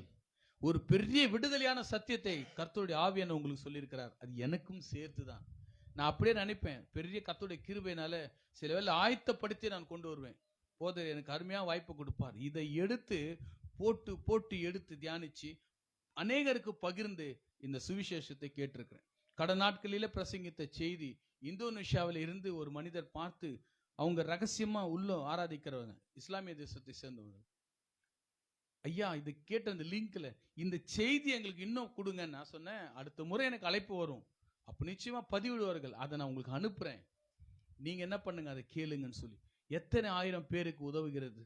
ஒரு பெரிய விடுதலையான சத்தியத்தை கர்த்தருடைய ஆவியான உங்களுக்கு சொல்லியிருக்கிறார். அது எனக்கும் சேர்த்துதான். நான் அப்படியே நினைப்பேன், பெரிய கர்த்தருடைய கிருபையினால சில வேளை ஆயத்தப்படுத்தி நான் கொண்டு வருவேன். போதர் எனக்கு அருமையா வாய்ப்பு கொடுப்பார். இதை எடுத்து போட்டு போட்டு எடுத்து தியானிச்சு அநேகருக்கு பகிர்ந்து இந்த சுவிசேஷத்தை கேட்டிருக்கிறேன். கடந்த நாட்களில பிரசங்கித்த செய்தி இந்தோனேஷியாவில் இருந்து ஒரு மனிதர் பார்த்து, அவங்க ரகசியமா உள்ள ஆராதிக்கிறவங்க, இஸ்லாமிய தேசத்தை சேர்ந்தவங்க. ஐயா இது கேட்ட அந்த லிங்க்ல இந்த செய்தி எங்களுக்கு இன்னும் கொடுங்க. நான் சொன்னேன், அடுத்த முறை எனக்கு அழைப்பு வரும், அப்ப நிச்சயமா பதிவிடுவார்கள், அதை நான் உங்களுக்கு அனுப்புறேன், நீங்க என்ன பண்ணுங்க அதை கேளுங்கன்னு சொல்லி. எத்தனை ஆயிரம் பேருக்கு உதவுகிறது.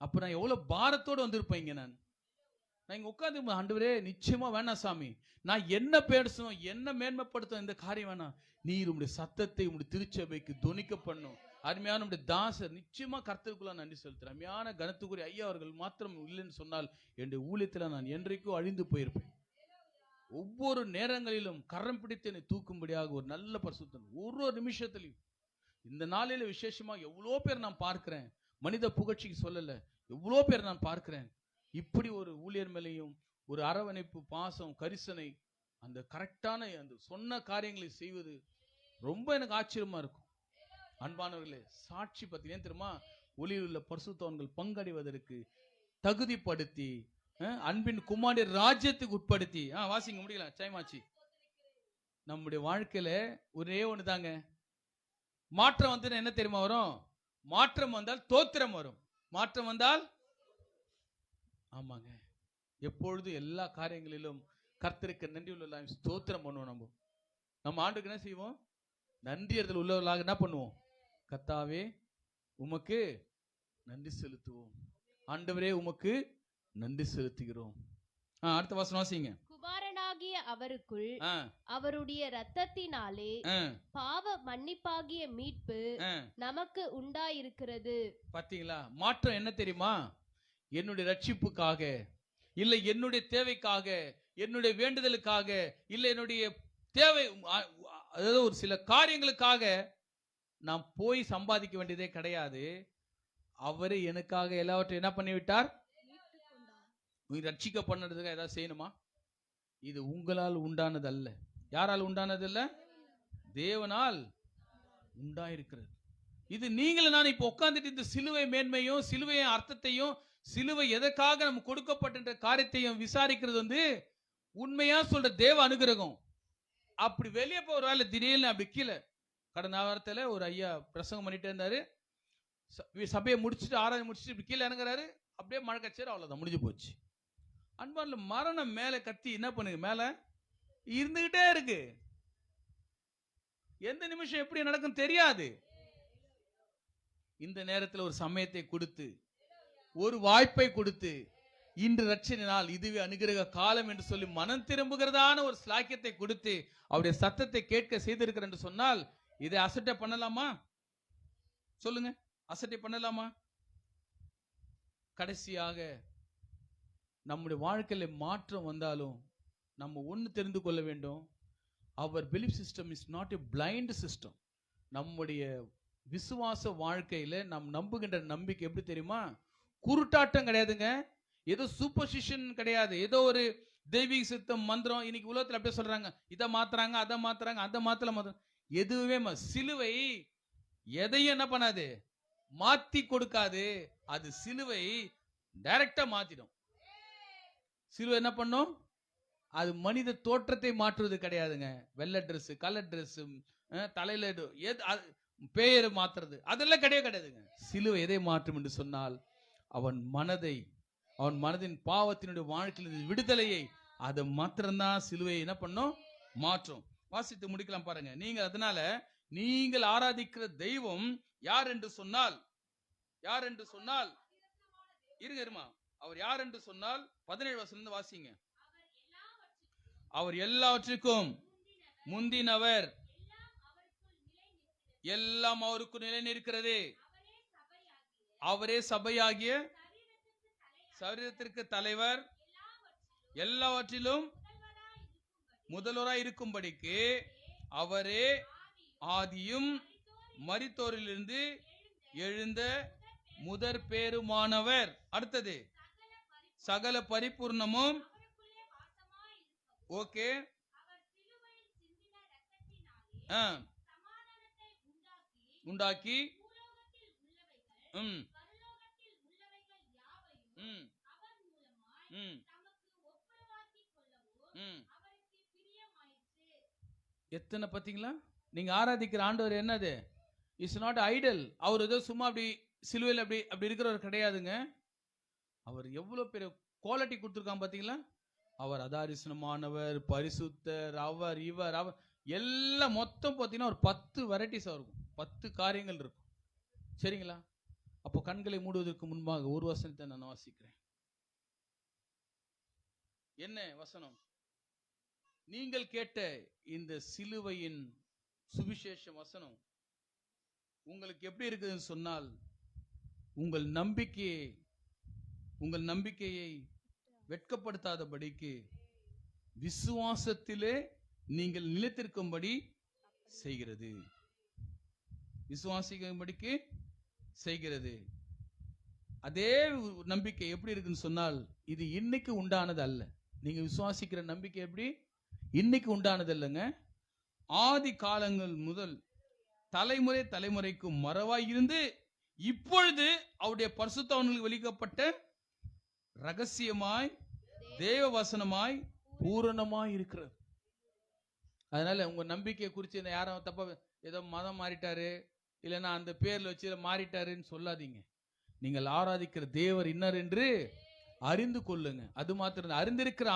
அப்ப நான் எவ்வளவு பாரத்தோடு வந்திருப்பேங்க. நான் இங்க உட்காந்து, ஆண்டவரே நிச்சயமா வேணாம் சாமி, நான் என்ன பேசணும், என்ன மேன்மைப்படுத்தும், இந்த காரியம் வேணாம், நீர் உங்களுடைய சத்தத்தை உங்களுடைய திருச்சபைக்கு துணிக்க பண்ணும். அருமையான நம்முடைய தாசர் நிச்சயமா கர்த்தருக்குள்ள நன்றி செலுத்துறேன். அருமையான கனத்துக்குரிய ஐயா அவர்கள் மாத்திரம் இல்லைன்னு சொன்னால் என்னுடைய ஊழியத்தில் நான் என்றைக்கும் அழிந்து போயிருப்பேன். ஒவ்வொரு நேரங்களிலும் கரம் பிடித்து என்னை தூக்கும்படியாக ஒரு நல்ல பரிசுத்தம், ஒரு நிமிஷத்திலையும். இந்த நாளில விசேஷமா எவ்வளோ பேர் நான் பார்க்கிறேன், மனித புகழ்ச்சிக்கு சொல்லல, எவ்வளோ பேர் நான் பார்க்கிறேன். இப்படி ஒரு ஊழியர் மேலையும் ஒரு அரவணைப்பு, பாசம், கரிசனை, அந்த கரெக்டான அந்த சொன்ன காரியங்களை செய்வது ரொம்ப எனக்கு ஆச்சரியமா இருக்கும். அன்பானவர்களே, சாட்சி பத்தி ஏன் தெரியுமா? ஒளியில் உள்ள பரிசுத்தவான்கள் பங்கடைவதற்கு தகுதிப்படுத்தி, அன்பின் குமாரனுடைய ராஜ்யத்துக்கு உட்படுத்தி, வாசிங்க முடியல சைமாச்சி. நம்முடைய வாழ்க்கையில ஒரே ஒண்ணுதாங்க, மாற்றம் வந்து என்ன தெரியுமா வரும்? மாற்றம் வந்தால் தோத்திரம் வரும். மாற்றம் வந்தால், ஆமாங்க, எப்பொழுது எல்லா காரியங்களிலும் கர்த்தருக்கு நன்றி உள்ள ஸ்தோத்திரம் பண்ணுவோம். நம்ம ஆண்டுக்கு என்ன செய்வோம்? நன்றியறிதல் உள்ளவர்களாக என்ன பண்ணுவோம்? கர்த்தாவே உமக்கு நன்றி செலுத்துவோம், ஆண்டவரே உமக்கு நன்றி செலுத்துகிறோம். அடுத்த வசனம் வாசிங்க. குமாரனாகிய அவருக்குள் அவருடைய இரத்தத்தினாலே பாவ மன்னிப்பாகிய மீட்பு நமக்கு உண்டாயிருக்கிறது. பாத்தீங்களா? மாற்றம் என்ன தெரியுமா? என்னுடைய ரட்சிப்புக்காக இல்லை, என்னுடைய தேவைக்காக, என்னுடைய வேண்டுதலுக்காக, இல்லை என்னுடைய தேவை, அதாவது ஒரு சில காரியங்களுக்காக நான் போய் சம்பாதிக்க வேண்டியதே கிடையாது. அவரே எனக்காக எல்லாவற்றையும் என்ன பண்ணிவிட்டார்? ரட்சிக்க பண்ணதுக்கு ஏதாவது செய்யணுமா? இது உங்களால் உண்டானது அல்ல. யாரால் உண்டானது அல்ல? தேவனால் உண்டாயிருக்கிறது. இது நீங்களும் நான் இப்ப உட்கார்ந்துட்டு இந்த சிலுவை மேன்மையும், சிலுவையின் அர்த்தத்தையும், சிலுவை எதற்காக நம்ம கொடுக்கப்பட்ட காரியத்தையும் விசாரிக்கிறது வந்து உண்மையா சொல்ற தேவ அனுகிரகம். அப்படி வெளியே போற வேலை திடீர்னு அப்படி கீழே, கடந்த வாரத்துல ஒரு ஐயா பிரசங்கம் பண்ணிட்டே இருந்தாரு, சபையை முடிச்சுட்டு ஆராய்ச்சி முடிச்சுட்டு இப்படி கீழே இறங்குறாரு, அப்படியே மழை கச்சேரி, அவ்வளவுதான், முடிஞ்சு போச்சு. அன்பான மரணம் மேல கத்தி என்ன பண்ணுங்க, மேல இருந்துகிட்டே இருக்கு. எந்த நிமிஷம் எப்படி நடக்கும் தெரியாது. இந்த நேரத்தில் ஒரு சமயத்தை கொடுத்து, ஒரு வாய்ப்பை கொடுத்து, இன்று ரட்சணை நாள், இதுவே அனுகிரக காலம் என்று சொல்லி மனம் திரும்புகிறதான ஒரு ஸ்லாக்கியத்தை கொடுத்து அவருடைய சத்தத்தை கேட்க செய்திருக்கிறேன் என்று சொன்னால், இதை அசட்டை பண்ணலாமா? சொல்லுங்க, அசட்டை பண்ணலாமா? கடைசியாக நம்முடைய வாழ்க்கையில மாற்றம் வந்தாலும் நம்ம ஒன்று தெரிந்து கொள்ள வேண்டும். அவர் belief system is not a blind system. நம்முடைய விசுவாச வாழ்க்கையில நாம் நம்புகின்ற நம்பிக்கை எப்படி தெரியுமா? குருட்டாட்டம் கிடையாதுங்க. ஏதோ சூப்பர்ஸ்டிஷன் கிடையாது. ஏதோ ஒரு தெய்வீக சித்தம் மந்திரம். இன்னைக்கு உலகத்தில் அப்படியே சொல்றாங்க, இதை மாத்துறாங்க, அதை மாத்துறாங்க, அதை மாத்தல. எதுவுமே சிலுவை எதையும் என்ன பண்ணாது, மாத்தி கொடுக்காது. அது சிலுவை டைரக்டா மாத்திடும். சிலுவை என்ன பண்ணும்? அது மனித தோற்றத்தை மாற்றுவது கிடையாதுங்க. வெள்ளை ட்ரெஸ், கலர் ட்ரெஸ், தலையில பேரு மாத்துறது, அதெல்லாம் கிடையாதுங்க. சிலுவை எதை மாற்றும் என்று சொன்னால், அவன் மனதின் பாவத்தினுடைய வாழ்க்கையில் விடுதலையை, அதை மாத்திரம்தான் சிலுவை என்ன பண்ணும், மாற்றும். வாசித்து முடிக்கலாம் பாருங்க. அதனால நீங்கள் ஆராதிக்கிற தெய்வம் யார் என்று சொன்னால், இருமா, அவர் யார் என்று சொன்னால் 17 வசனம் வாசிங்க. அவர் எல்லாவற்றுக்கும் முந்தினவர், எல்லாம் அவருக்கு நிலை நிற்கிறது. அவரே சபையாகிய சரீரத்திற்கு தலைவர், எல்லாவற்றிலும் முதல்வராய் இருக்கும்படிக்கு அவரே ஆதியும் மரித்தோரிலிருந்து எழுந்த முதற் பேருமானவர். அடுத்தது, சகல பரிபூர்ணமும். ஓகே, உண்டாக்கி எத்தனை பாத்தீங்களா? நீங்க ஆராதிக்கிற ஆண்டவர் என்னது? Is not Idol. அவர் ஏதோ சும்மா அப்படி சிலுவையில் அப்படி இருக்கிறவர் கிடையாதுங்க. அவர் எவ்வளவு பெரிய குவாலிட்டி கொடுத்துருக்கான் பாத்தீங்களா? அவர் அதாரிசனமானவர், பரிசுத்தர், அவர் இவர் அவர் எல்லாம் மொத்தம் பார்த்தீங்கன்னா ஒரு 10 வெரைட்டிஸாக இருக்கும், 10 காரியங்கள் இருக்கும். சரிங்களா? அப்போ கண்களை மூடுவதற்கு முன்பாக ஒரு வசனத்தை நான் வாசிக்கிறேன். என்ன வசனம்? நீங்கள் கேட்ட இந்த சிலுவையின் சுவிசேஷ வசனம் உங்களுக்கு எப்படி இருக்குதுன்னு சொன்னால், உங்கள் நம்பிக்கையை வெட்கப்படுத்தாதபடிக்கு விசுவாசத்திலே நீங்கள் நிலைத்திருக்கும்படி செய்கிறது. விசுவாசிக்கும்படிக்கு செய்கிறது. அதே நம்பிக்கை எப்படி இருக்குன்னு சொன்னால், இது இன்னைக்கு உண்டானது அல்ல. நீங்க விசுவாசிக்கிற நம்பிக்கை எப்படி இன்னைக்கு உண்டானது இல்லைங்க. ஆதி காலங்கள் முதல் தலைமுறைக்கு மறவாய் இருந்து இப்பொழுது அவருடைய பரிசுத்தவான்களுக்கு வெளிக்கப்பட்ட ரகசியமாய் தேவ வசனமாய் பூரணமாய் இருக்கிறது. அதனால உங்க நம்பிக்கையை குறித்து யாரும் தப்பா ஏதோ மதம் மாறிட்டாரு, இல்லைன்னா அந்த பேர்ல வச்சு மாறிட்டாருன்னு சொல்லாதீங்க. நீங்கள் ஆராதிக்கிற தேவர் இன்னார் என்று அறிந்து கொள்ளுங்க. அது மாத்திரம் அறிந்திருக்கிற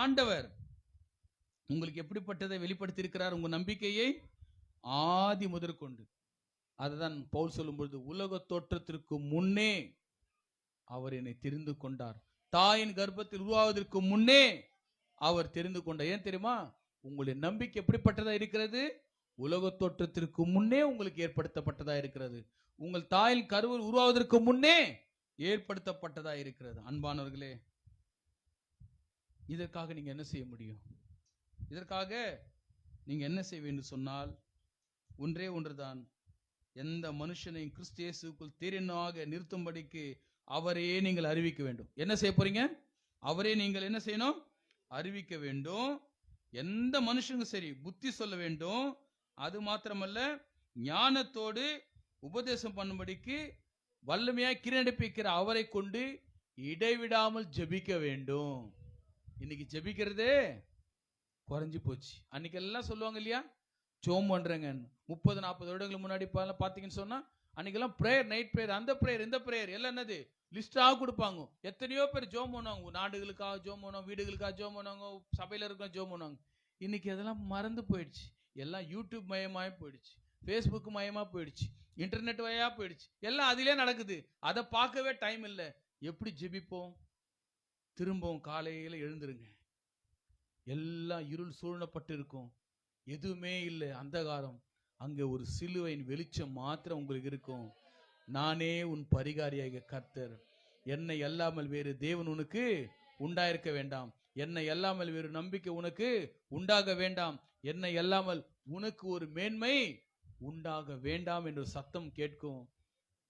ஆண்டவர் உங்களுக்கு எப்படிப்பட்டதை வெளிப்படுத்தி இருக்கிறார்? உங்க நம்பிக்கையை ஆதி முதற்கொண்டு. அதுதான் பவுல் சொல்லும் பொழுது, உலக தோற்றத்திற்கு முன்னே அவர் என்னை தெரிந்து கொண்டார், தாயின் கர்ப்பத்தில் உருவாவதற்கு முன்னே அவர் தெரிந்து கொண்டார். ஏன் தெரியுமா? உங்களுடைய நம்பிக்கை எப்படிப்பட்டதா இருக்கிறது? உலக தோற்றத்திற்கு முன்னே உங்களுக்கு ஏற்படுத்தப்பட்டதா இருக்கிறது. உங்கள் தாயின் கருவில் உருவாவதற்கு முன்னே ஏற்படுத்தப்பட்டதா இருக்கிறது. அன்பானவர்களே, இதற்காக நீங்க என்ன செய்ய முடியும்? இதற்காக நீங்க என்ன செய்ய வேண்டும் சொன்னால், ஒன்றே ஒன்றுதான். எந்த மனுஷனையும் கிறிஸ்து இயேசுவுக்குள் தீரனாக நிறுத்தும்படிக்கு அவரையே நீங்கள் அறிவிக்க வேண்டும். என்ன செய்ய போறீங்க? அவரே நீங்கள் என்ன செய்யணும்? அறிவிக்க வேண்டும். எந்த மனுஷனும் சரி புத்தி சொல்ல வேண்டும். அது மாத்திரமல்ல, ஞானத்தோடு உபதேசம் பண்ணும்படிக்கு வல்லமையாய் கிரணிப்பிக்கிற அவரை கொண்டு இடைவிடாமல் ஜெபிக்க வேண்டும். இன்னைக்கு ஜெபிக்கிறதே குறைஞ்சு போச்சு. அன்னைக்கெல்லாம் சொல்லுவாங்க இல்லையா, ஜோம் பண்றேங்க. 30-40 வருடங்களுக்கு முன்னாடி பாத்தீங்கன்னு சொன்னா, அன்னைக்கெல்லாம் பிரேயர், நைட் பிரேயர், அந்த பிரேயர், இந்த பிரேயர் எல்லாம் என்னது லிஸ்டாக கொடுப்பாங்க. எத்தனையோ பேர் ஜோம் பண்ணுவாங்க. நாடுகளுக்காக ஜோம் பண்ணுவாங்க, வீடுகளுக்காக ஜோம் பண்ணுவாங்க, சபையில இருக்க ஜோம் பண்ணுவாங்க. இன்னைக்கு அதெல்லாம் மறந்து போயிடுச்சு. எல்லாம் யூடியூப் மயமாய் போயிடுச்சு, ஃபேஸ்புக் மயமா போயிடுச்சு, இன்டர்நெட் வழியா போயிடுச்சு. எல்லாம் அதிலே நடக்குது. அதை பார்க்கவே டைம் இல்லை. எப்படி ஜெபிப்போம்? திரும்பவும் காலையில எழுந்துருங்க. எல்லாம் இருள் சூழப்பட்டு இருக்கும், எதுவுமே இல்லை, அந்தகாரம். அங்க ஒரு சிலுவையின் வெளிச்சம் மாத்திரம் உங்களுக்கு இருக்கும். நானே உன் பரிகாரியாகிய கர்த்தர், என்னை அல்லாமல் வேறு தேவன் உனக்கு உண்டாயிருக்க வேண்டாம், என்னை அல்லாமல் வேறு நம்பிக்கை உனக்கு உண்டாக வேண்டாம், என்னை அல்லாமல் உனக்கு ஒரு மேன்மை உண்டாக வேண்டாம் என்று சத்தம் கேட்கும்.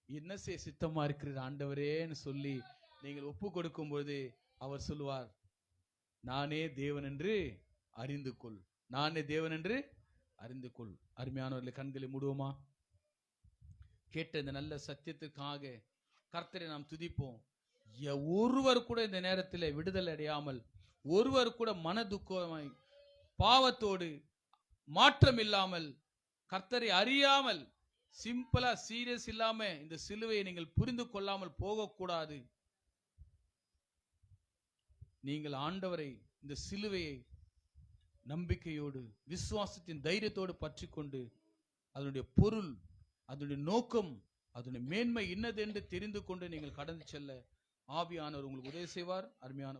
என்ன செய்ய சித்தமா இருக்கிற ஆண்டவரேன்னு சொல்லி நீங்கள் ஒப்பு கொடுக்கும் பொழுது அவர் சொல்லுவார், நானே தேவன் என்று அறிந்து கொள், நானே தேவன் என்று அறிந்து கொள். அருமையானவர்களை, கண்களை மூடுவோமா? கேட்ட இந்த நல்ல சத்தியத்துக்காக கர்த்தரை நாம் துதிப்போம். ஒருவர் கூட இந்த நேரத்தில் விடுதலை அடையாமல், ஒருவர் கூட மன துக்கமாய் பாவத்தோடு மாற்றம் இல்லாமல், கர்த்தரை அறியாமல், சிம்பிளா சீரியஸ் இல்லாம இந்த சிலுவையை நீங்கள் புரிந்து கொள்ளாமல் போகக்கூடாது. நீங்கள் ஆண்டவரை, இந்த சிலுவையை நம்பிக்கையோடு விசுவாசத்தின் தைரியத்தோடு பற்றி கொண்டு அதனுடைய பொருள், அதனுடைய நோக்கம், அதனுடைய மேன்மை இன்னது என்று தெரிந்து கொண்டு நீங்கள் கடந்து செல்ல ஆவியானவர் உங்களுக்கு உதவி செய்வார். அருமையான